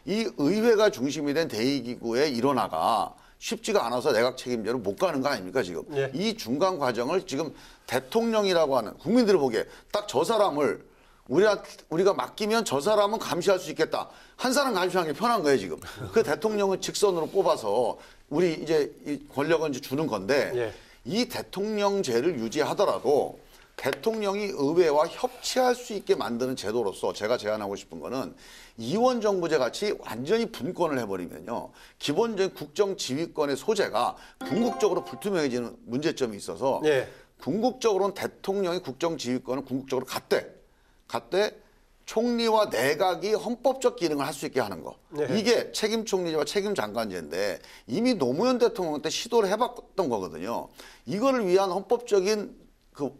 이 의회가 중심이 된 대의기구의 일원화가 쉽지가 않아서 내각 책임제로 못 가는 거 아닙니까 지금. 예. 이 중간 과정을 지금 대통령이라고 하는 국민들이 보기에 딱 저 사람을 우리가 맡기면 저 사람은 감시할 수 있겠다. 한 사람 감시하는 게 편한 거예요 지금. 그 대통령을 직선으로 뽑아서 우리 이제 이 권력은 이제 주는 건데 예. 이 대통령제를 유지하더라도 대통령이 의회와 협치할 수 있게 만드는 제도로서 제가 제안하고 싶은 거는 이원정부제 같이 완전히 분권을 해버리면요. 기본적인 국정지휘권의 소재가 궁극적으로 불투명해지는 문제점이 있어서 예. 궁극적으로는 대통령이 국정지휘권을 궁극적으로 갖되 총리와 내각이 헌법적 기능을 할 수 있게 하는 거. 네. 이게 책임 총리제와 책임 장관제인데 이미 노무현 대통령 때 시도를 해봤던 거거든요. 이거를 위한 헌법적인 그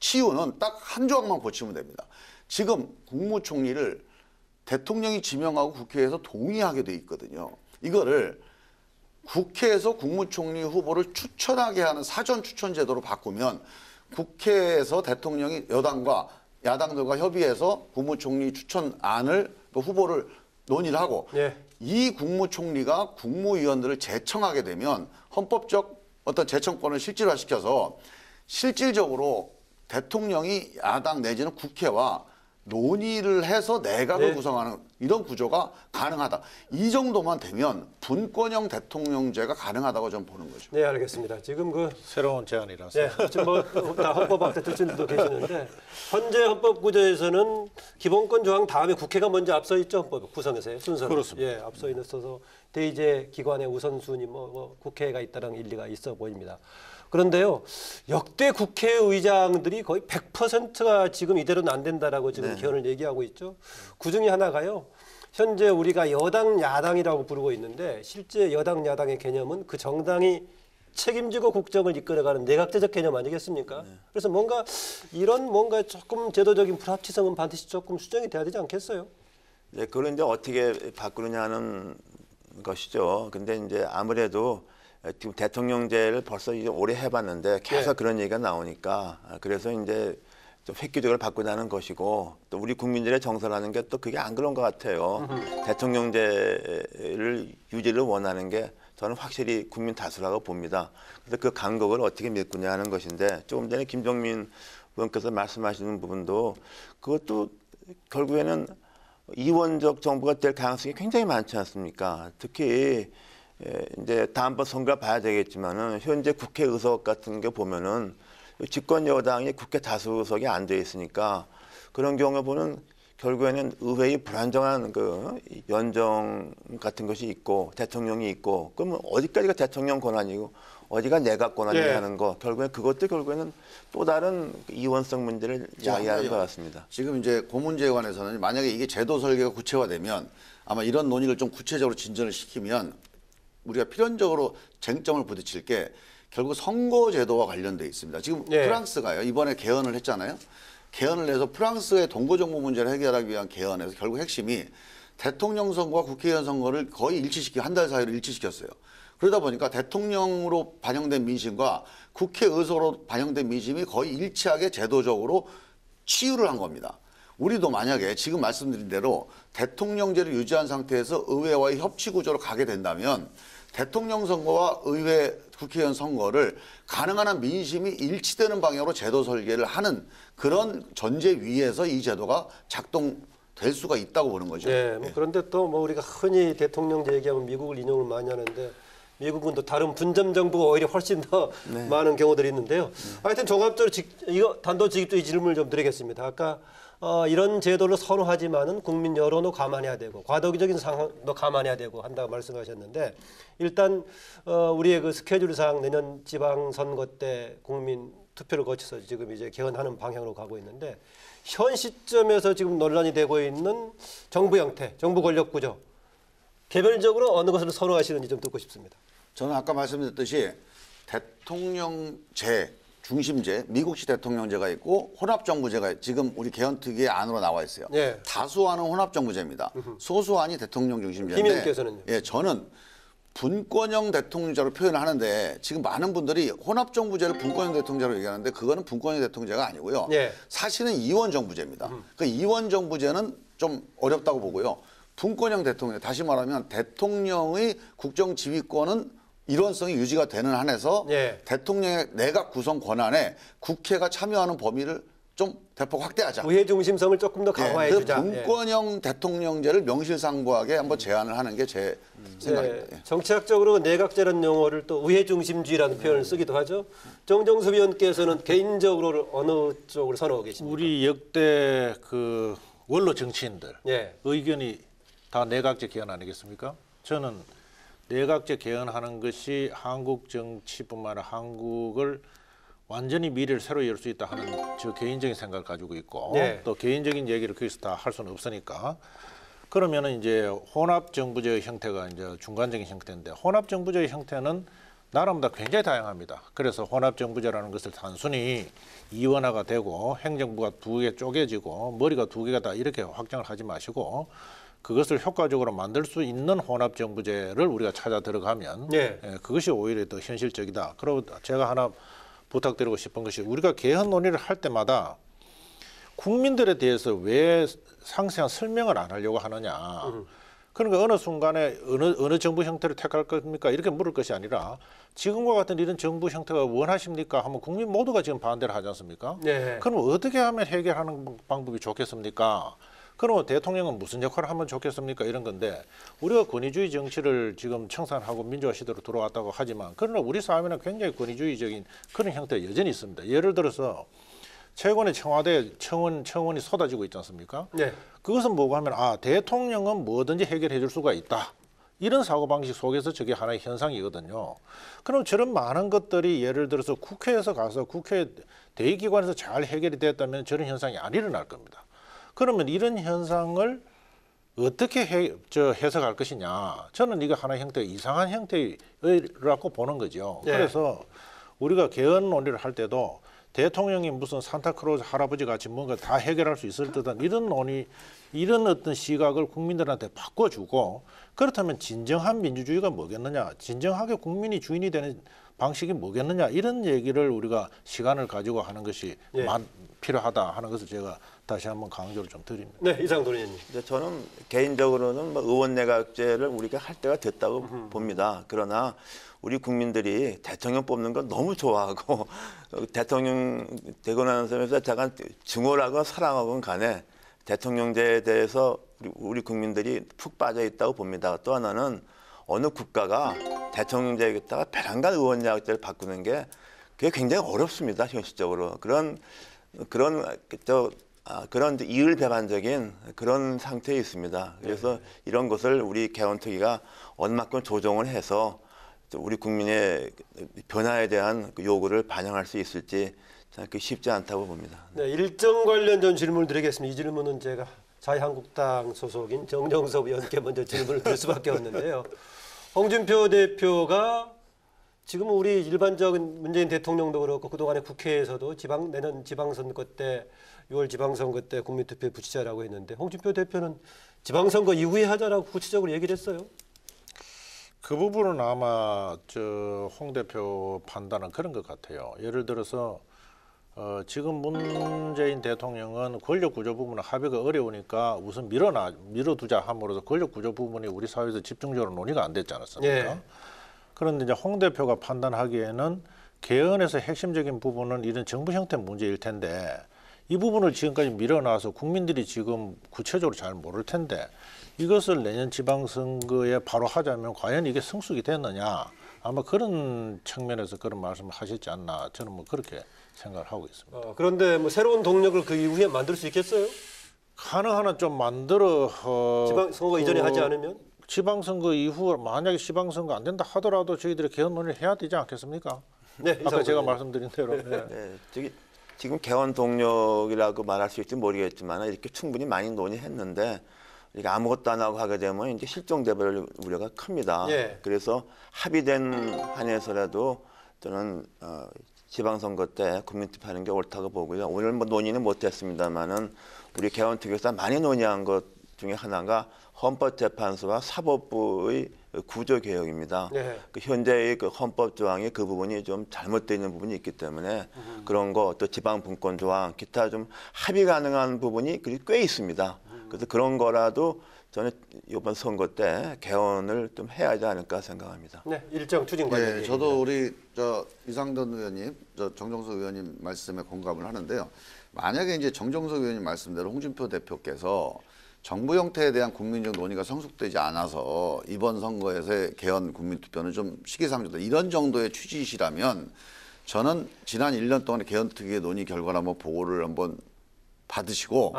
치유는 딱 한 조항만 고치면 됩니다. 지금 국무총리를 대통령이 지명하고 국회에서 동의하게 돼 있거든요. 이거를 국회에서 국무총리 후보를 추천하게 하는 사전 추천 제도로 바꾸면 국회에서 대통령이 여당과 야당들과 협의해서 국무총리 추천안을 또 후보를 논의를 하고 예. 이 국무총리가 국무위원들을 제청하게 되면 헌법적 어떤 재청권을 실질화시켜서 실질적으로 대통령이 야당 내지는 국회와 논의를 해서 내각을 네. 구성하는 이런 구조가 가능하다. 이 정도만 되면 분권형 대통령제가 가능하다고 저는 보는 거죠. 네, 알겠습니다. 지금 그 새로운 제안이라서. 네, 지금 뭐다 헌법학자 출신들도 계시는데 현재 헌법 구조에서는 기본권 조항 다음에 국회가 먼저 앞서 있죠. 헌법 구성에서의 순서는. 그렇습니다. 예, 앞서 있어서 대의제 기관의 우선순위 뭐 국회가 있다는 일리가 있어 보입니다. 그런데요, 역대 국회의장들이 거의 100%가 지금 이대로는 안 된다라고 지금 개헌을 얘기하고 있죠. 그 중에 하나가요. 현재 우리가 여당 야당이라고 부르고 있는데 실제 여당 야당의 개념은 그 정당이 책임지고 국정을 이끌어가는 내각제적 개념 아니겠습니까? 그래서 뭔가 이런 뭔가 조금 제도적인 불합치성은 반드시 조금 수정이 돼야 되지 않겠어요? 네, 그걸 이제 어떻게 바꾸느냐는 것이죠. 근데 이제 아무래도 지금 대통령제를 벌써 이제 오래 해봤는데 계속 네. 그런 얘기가 나오니까 그래서 이제 좀 획기적으로 바꾸자는 것이고 또 우리 국민들의 정서라는 게 또 그게 안 그런 것 같아요. 대통령제를 유지를 원하는 게 저는 확실히 국민 다수라고 봅니다. 그래서 그 간극을 어떻게 메꾸냐 하는 것인데 조금 전에 김종민 의원께서 말씀하시는 부분도 그것도 결국에는 이원적 정부가 될 가능성이 굉장히 많지 않습니까? 특히 이제 다음번 선거 봐야 되겠지만은 현재 국회 의석 같은 게 보면은 집권 여당이 국회 다수 의석이 안 돼 있으니까 그런 경우 보면 결국에는 의회의 불안정한 그 연정 같은 것이 있고 대통령이 있고 그러면 어디까지가 대통령 권한이고 어디가 내각 권한이라는 거 결국에 그것도 결국에는 또 다른 이원성 문제를 야기하는 것 같습니다. 지금 이제 고문제에 관해서는 만약에 이게 제도 설계가 구체화되면 아마 이런 논의를 좀 구체적으로 진전을 시키면 우리가 필연적으로 쟁점을 부딪힐 게 결국 선거제도와 관련돼 있습니다. 지금 네. 프랑스가요. 이번에 개헌을 했잖아요. 개헌을 해서 프랑스의 동거정부 문제를 해결하기 위한 개헌에서 결국 핵심이 대통령 선거와 국회의원 선거를 거의 한 달 사이로 일치시켰어요. 그러다 보니까 대통령으로 반영된 민심과 국회의석으로 반영된 민심이 거의 일치하게 제도적으로 치유를 한 겁니다. 우리도 만약에 지금 말씀드린 대로 대통령제를 유지한 상태에서 의회와의 협치 구조로 가게 된다면 대통령 선거와 의회 국회의원 선거를 가능한 한 민심이 일치되는 방향으로 제도 설계를 하는 그런 전제 위에서 이 제도가 작동될 수가 있다고 보는 거죠. 네, 뭐 그런데 또 뭐 우리가 흔히 대통령제 얘기하면 미국을 인용을 많이 하는데 미국은 또 다른 분점 정부가 오히려 훨씬 더 많은 경우들이 있는데요. 하여튼 종합적으로 이거 단도직입적인 질문을 좀 드리겠습니다. 아까 이런 제도를 선호하지만은 국민 여론도 감안해야 되고 과도기적인 상황도 감안해야 되고 한다고 말씀하셨는데 일단 우리의 그 스케줄상 내년 지방선거 때 국민 투표를 거쳐서 지금 이제 개헌하는 방향으로 가고 있는데 현 시점에서 지금 논란이 되고 있는 정부 형태, 정부 권력 구조 개별적으로 어느 것을 선호하시는지 좀 듣고 싶습니다. 저는 아까 말씀드렸듯이 대통령제 중심제, 미국식 대통령제가 있고 혼합정부제가 지금 우리 개헌특위의 안으로 나와 있어요. 네. 다수안은 혼합정부제입니다. 소수안이 대통령 중심제인데 희민님께서는요? 예, 저는 분권형 대통령제로 표현을 하는데 지금 많은 분들이 혼합정부제를 분권형 대통령제로 얘기하는데 그거는 분권형 대통령제가 아니고요. 네. 사실은 이원정부제입니다. 그 이원정부제는 좀 어렵다고 보고요. 분권형 대통령, 다시 말하면 대통령의 국정지휘권은 일원성이 유지가 되는 한에서 예. 대통령의 내각 구성 권한에 국회가 참여하는 범위를 좀 대폭 확대하자. 우회 중심성을 조금 더 강화해 그 주자. 분권형 대통령제를 명실상부하게 한번 제안을 하는 게 제 생각입니다. 네, 정치학적으로 내각제라는 용어를 또 우회 중심주의라는 표현을 쓰기도 하죠. 정정수 위원께서는 개인적으로 어느 쪽을 선호하고 계십니까? 우리 역대 그 원로 정치인들 예. 의견이 다 내각제 개헌 아니겠습니까? 저는 내각제 개헌하는 것이 한국 정치뿐만 아니라 한국을 완전히 미래를 새로 열 수 있다 하는 저 개인적인 생각을 가지고 있고 네. 또 개인적인 얘기를 거기서 다 할 수는 없으니까 그러면은 이제 혼합정부제의 형태가 이제 중간적인 형태인데 혼합정부제의 형태는 나라마다 굉장히 다양합니다. 그래서 혼합정부제라는 것을 단순히 이원화가 되고 행정부가 두 개 쪼개지고 머리가 두 개가 다 이렇게 확장을 하지 마시고 그것을 효과적으로 만들 수 있는 혼합정부제를 우리가 찾아 들어가면 예. 그것이 오히려 더 현실적이다. 그리고 제가 하나 부탁드리고 싶은 것이 우리가 개헌 논의를 할 때마다 국민들에 대해서 왜 상세한 설명을 안 하려고 하느냐. 그러니까 어느 순간에 어느 정부 형태를 택할 겁니까? 이렇게 물을 것이 아니라 지금과 같은 이런 정부 형태가 원하십니까? 하면 국민 모두가 지금 반대를 하지 않습니까? 네. 그럼 어떻게 하면 해결하는 방법이 좋겠습니까? 그러면 대통령은 무슨 역할을 하면 좋겠습니까? 이런 건데 우리가 권위주의 정치를 지금 청산하고 민주화 시대로 돌아왔다고 하지만 그러나 우리 사회는 굉장히 권위주의적인 그런 형태가 여전히 있습니다. 예를 들어서 최근에 청와대 청원이 쏟아지고 있지 않습니까? 네. 그것은 뭐고 하면 대통령은 뭐든지 해결해 줄 수가 있다. 이런 사고방식 속에서 저게 하나의 현상이거든요. 그럼 저런 많은 것들이 예를 들어서 국회에서 가서 국회 대의기관에서 잘 해결이 됐다면 저런 현상이 안 일어날 겁니다. 그러면 이런 현상을 어떻게 해석할 것이냐. 저는 이거 하나의 형태가 이상한 형태라고 보는 거죠. 네. 그래서 우리가 개헌 논의를 할 때도 대통령이 무슨 산타크로즈 할아버지 같이 뭔가 다 해결할 수 있을 듯한 이런 논의, 이런 어떤 시각을 국민들한테 바꿔주고 그렇다면 진정한 민주주의가 뭐겠느냐, 진정하게 국민이 주인이 되는 방식이 뭐겠느냐 이런 얘기를 우리가 시간을 가지고 하는 것이 예. 필요하다 하는 것을 제가 다시 한번 강조를 좀 드립니다. 네, 이상돈 의원님. 이제 저는 개인적으로는 뭐 의원 내각제를 우리가 할 때가 됐다고 봅니다. 그러나 우리 국민들이 대통령 뽑는 건 너무 좋아하고 대통령 되고 나는 점에서 제가 증오라고 사랑하건 간에 대통령제에 대해서 우리 국민들이 푹 빠져 있다고 봅니다. 또 하나는 어느 국가가 대통령제에다가 배란간 의원 내각제를 바꾸는 게 그게 굉장히 어렵습니다. 현실적으로 그런 이율배반적인 그런 상태에 있습니다. 그래서 이런 것을 우리 개헌특위가 얼마큼 조정을 해서 우리 국민의 변화에 대한 요구를 반영할 수 있을지 그 쉽지 않다고 봅니다. 네, 일정 관련된 질문을 드리겠습니다. 이 질문은 제가 자유한국당 소속인 정정석 의원께 먼저 질문을 드릴 수밖에 없는데요. 홍준표 대표가 지금 우리 일반적인 문재인 대통령도 그렇고 그동안에 국회에서도 내년 지방선거 때 6월 지방선거 때 국민투표에 붙이자라고 했는데 홍준표 대표는 지방선거 이후에 하자라고 구체적으로 얘기를 했어요. 그 부분은 아마 홍 대표 판단은 그런 것 같아요. 예를 들어서 지금 문재인 대통령은 권력 구조 부분은 합의가 어려우니까 우선 밀어두자 함으로써 권력 구조 부분이 우리 사회에서 집중적으로 논의가 안 됐지 않았습니까? 예. 그런데 이제 홍 대표가 판단하기에는 개헌에서 핵심적인 부분은 이런 정부 형태 문제일 텐데 이 부분을 지금까지 밀어놔서 국민들이 지금 구체적으로 잘 모를 텐데 이것을 내년 지방선거에 바로 하자면 과연 이게 성숙이 됐느냐 아마 그런 측면에서 그런 말씀을 하셨지 않나 저는 뭐 그렇게 생각을 하고 있습니다. 그런데 뭐 새로운 동력을 그 이후에 만들 수 있겠어요? 가능한 좀 만들어 지방선거 이전에 하지 않으면? 지방선거 이후 만약에 지방선거 안 된다 하더라도 저희들이 개헌 논의를 해야 되지 않겠습니까? 네, 아까 제가 말씀드린 대로. 네. 네, 지금 개헌 동력이라고 말할 수 있을지 모르겠지만 이렇게 충분히 많이 논의했는데 이게 아무것도 안 하고 하게 되면 이제 실종될 우려가 큽니다. 예. 그래서 합의된 한에서라도 저는 지방선거 때 국민투표하는 게 옳다고 보고요. 오늘 뭐 논의는 못했습니다만은 우리 개헌특위에서 많이 논의한 것 중에 하나가 헌법재판소와 사법부의 구조 개혁입니다. 네. 그 현재의 그 헌법 조항이 그 부분이 좀 잘못되어 있는 부분이 있기 때문에 그런 거 또 지방 분권 조항 기타 좀 합의 가능한 부분이 꽤 있습니다. 그래서 그런 거라도 저는 이번 선거 때 개헌을 좀 해야 하지 않을까 생각합니다. 네, 일정 추진 관련. 네, 저도 우리 이상돈 의원님, 정정석 의원님 말씀에 공감을 하는데요. 만약에 이제 정정석 의원님 말씀대로 홍준표 대표께서 정부 형태에 대한 국민적 논의가 성숙되지 않아서 이번 선거에서의 개헌 국민투표는 좀 시기상조다 이런 정도의 취지시라면 저는 지난 1년 동안의 개헌특위의 논의 결과를 한번 보고를 한번 받으시고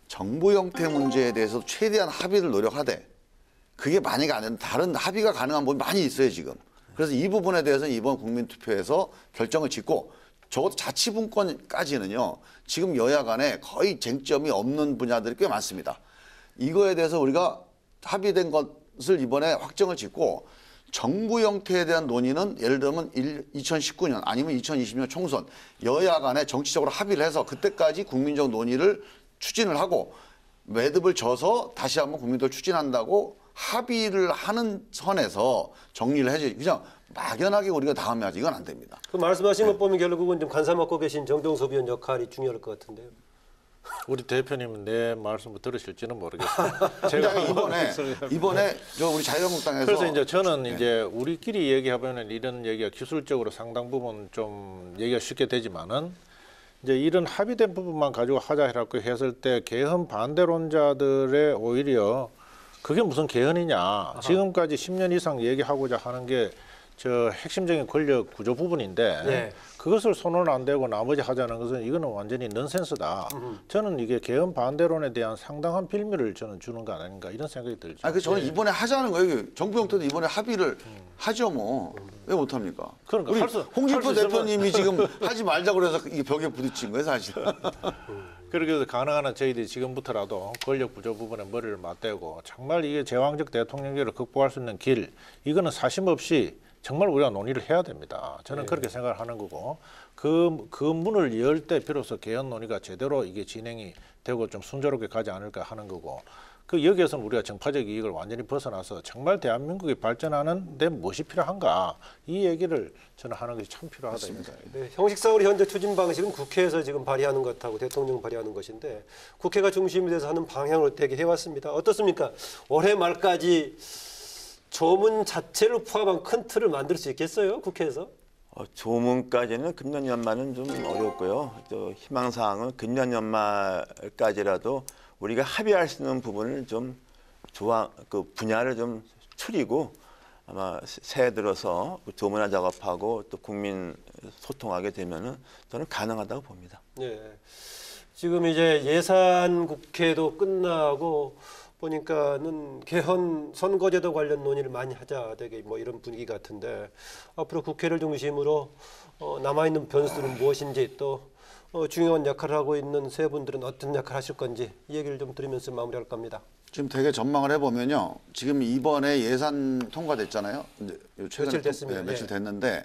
정부 형태 문제에 대해서 최대한 합의를 노력하되 그게 만약에 안 되면 다른 합의가 가능한 부분이 많이 있어요 지금. 그래서 이 부분에 대해서는 이번 국민투표에서 결정을 짓고 적어도 자치분권까지는요. 지금 여야 간에 거의 쟁점이 없는 분야들이 꽤 많습니다. 이거에 대해서 우리가 합의된 것을 이번에 확정을 짓고 정부 형태에 대한 논의는 예를 들면 2019년 아니면 2020년 총선 여야 간에 정치적으로 합의를 해서 그때까지 국민적 논의를 추진을 하고 매듭을 져서 다시 한번 국민들 추진한다고 합의를 하는 선에서 정리를 해야지 그냥 막연하게 우리가 다음에 하지 이건 안 됩니다. 그 말씀하신 것 보면 결국은 좀 관사 맡고 계신 정정석 의원 역할이 중요할 것 같은데요. 우리 대표님은 내 말씀을 들으실지는 모르겠어요. 제가 이번에 저 우리 자유한국당에서 그래서 이제 저는 이제 우리끼리 얘기하면 이런 얘기가 기술적으로 상당 부분 좀 얘기가 쉽게 되지만은 이제 이런 합의된 부분만 가지고 하자 해라고 했을 때 개헌 반대론자들의 오히려 그게 무슨 개헌이냐. 지금까지 10년 이상 얘기하고자 하는 게 저 핵심적인 권력 구조 부분인데 네. 그것을 손을 안 대고 나머지 하자는 것은 이거는 완전히 넌센스다. 저는 이게 개헌 반대론에 대한 상당한 빌미를 저는 주는 거 아닌가 이런 생각이 들죠. 그 저는 이번에 하자는 거예요. 정부 형태도 이번에 합의를 하죠 뭐. 왜 못합니까? 그러니까 우리 할 수 홍준표 있으면 대표님이 지금 하지 말자 그래서 이 벽에 부딪힌 거예요 사실. 그렇게 해서 가능한 한 저희들이 지금부터라도 권력 구조 부분에 머리를 맞대고 정말 이게 제왕적 대통령제를 극복할 수 있는 길 이거는 사심 없이 정말 우리가 논의를 해야 됩니다. 저는 그렇게 생각을 하는 거고 그 문을 열 때 비로소 개헌 논의가 제대로 이게 진행이 되고 좀 순조롭게 가지 않을까 하는 거고 그 여기에서는 우리가 정파적 이익을 완전히 벗어나서 정말 대한민국이 발전하는 데 무엇이 필요한가 이 얘기를 저는 하는 것이 참 필요하다. 네, 형식상으로 현재 추진 방식은 국회에서 지금 발의하는 것하고 대통령 발의하는 것인데 국회가 중심이 돼서 하는 방향으로 되게 해왔습니다. 어떻습니까? 올해 말까지 조문 자체를 포함한 큰 틀을 만들 수 있겠어요? 국회에서? 조문까지는 금년 연말은 좀 어렵고요. 또 희망사항은 금년 연말까지라도 우리가 합의할 수 있는 부분을 좀 그 분야를 좀 추리고 아마 새해 들어서 조문화 작업하고 또 국민 소통하게 되면은 저는 가능하다고 봅니다. 네. 지금 이제 예산 국회도 끝나고 보니까는 개헌 선거제도 관련 논의를 많이 하자 되게 뭐 이런 분위기 같은데 앞으로 국회를 중심으로 남아 있는 변수는 무엇인지 또 중요한 역할을 하고 있는 세 분들은 어떤 역할을 하실 건지 이 얘기를 좀 들으면서 마무리할 겁니다. 지금 되게 전망을 해보면요. 지금 이번에 예산 통과됐잖아요. 며칠 됐습니다. 며칠 됐는데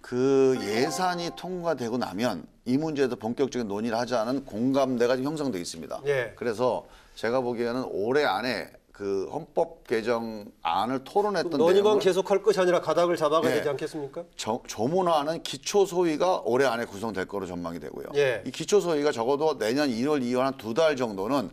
그 예산이 통과되고 나면 이 문제에도 본격적인 논의를 하자는 공감대가 지금 형성돼 있습니다. 예. 그래서 제가 보기에는 올해 안에 그 헌법 개정안을 토론했던 논의만 내용을 계속할 것이 아니라 가닥을 잡아가야 예. 되지 않겠습니까? 조문화는 기초 소위가 올해 안에 구성될 거로 전망이 되고요. 예. 이 기초 소위가 적어도 내년 1월, 2월 한 2달 정도는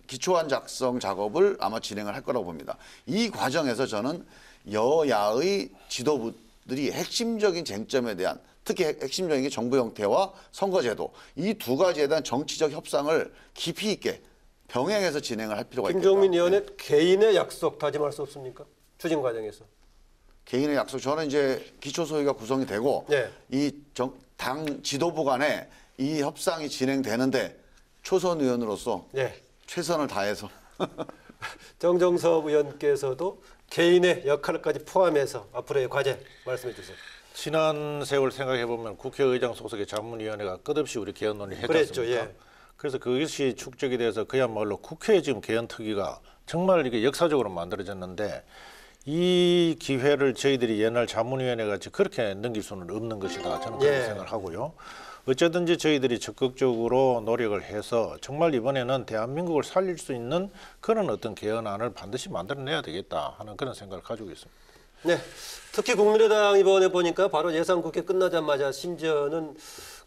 기초안 작성 작업을 아마 진행을 할 거라고 봅니다. 이 과정에서 저는 여야의 지도부들이 핵심적인 쟁점에 대한 특히 핵심적인 게 정부 형태와 선거제도 이 두 가지에 대한 정치적 협상을 깊이 있게 병행해서 진행을 할 필요가 있겠다. 김종민 의원의 개인의 약속 다짐할 수 없습니까? 추진 과정에서. 개인의 약속 저는 이제 기초소위가 구성이 되고 네. 이 당 지도부 간에 이 협상이 진행되는데 초선 의원으로서 네. 최선을 다해서 정정섭 의원께서도 개인의 역할까지 포함해서 앞으로의 과제 말씀해 주세요. 지난 세월 생각해 보면 국회의장 소속의 자문위원회가 끝없이 우리 개헌 논의를 했지 그랬죠, 않습니까? 예. 그래서 그것이 축적이 돼서 그야말로 국회에 지금 개헌 특위가 정말 이게 역사적으로 만들어졌는데 이 기회를 저희들이 옛날 자문위원회 같이 그렇게 넘길 수는 없는 것이다. 저는 그렇게 예. 생각을 하고요. 어쨌든지 저희들이 적극적으로 노력을 해서 정말 이번에는 대한민국을 살릴 수 있는 그런 어떤 개헌안을 반드시 만들어내야 되겠다 하는 그런 생각을 가지고 있습니다. 네, 특히 국민의당 이번에 보니까 바로 예산국회 끝나자마자 심지어는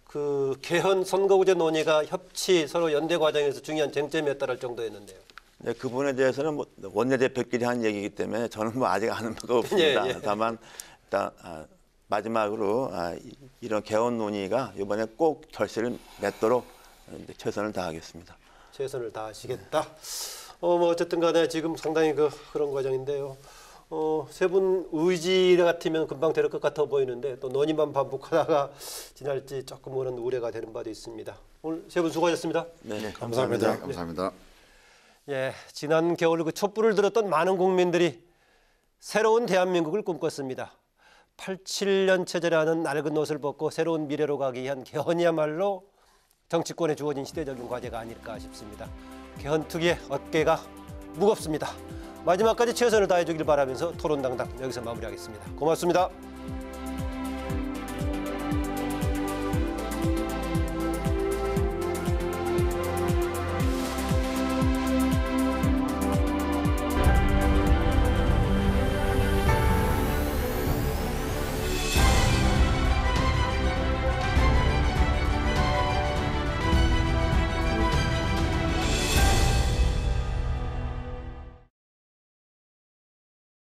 그 개헌 선거구제 논의가 협치 서로 연대 과정에서 중요한 쟁점이었다를 정도였는데요. 네, 그 부분에 대해서는 뭐 원내대표끼리 한 얘기이기 때문에 저는 뭐 아직 아는 바가 없습니다. 예, 예. 다만 일단 마지막으로 이런 개헌 논의가 이번에 꼭 결실을 맺도록 최선을 다하겠습니다. 최선을 다하시겠다. 뭐 어쨌든 간에 지금 상당히 그런 과정인데요. 세 분 의지 같으면 금방 될 것 같아 보이는데 또 논의만 반복하다가 지날지 조금 그런 우려가 되는 바도 있습니다. 오늘 세 분 수고하셨습니다. 네, 감사합니다. 감사합니다. 예, 지난 겨울 그 촛불을 들었던 많은 국민들이 새로운 대한민국을 꿈꿨습니다. 87년 체제라는 낡은 옷을 벗고 새로운 미래로 가기 위한 개헌이야말로 정치권에 주어진 시대적인 과제가 아닐까 싶습니다. 개헌 특위의 어깨가 무겁습니다. 마지막까지 최선을 다해주길 바라면서 토론당당 여기서 마무리하겠습니다. 고맙습니다.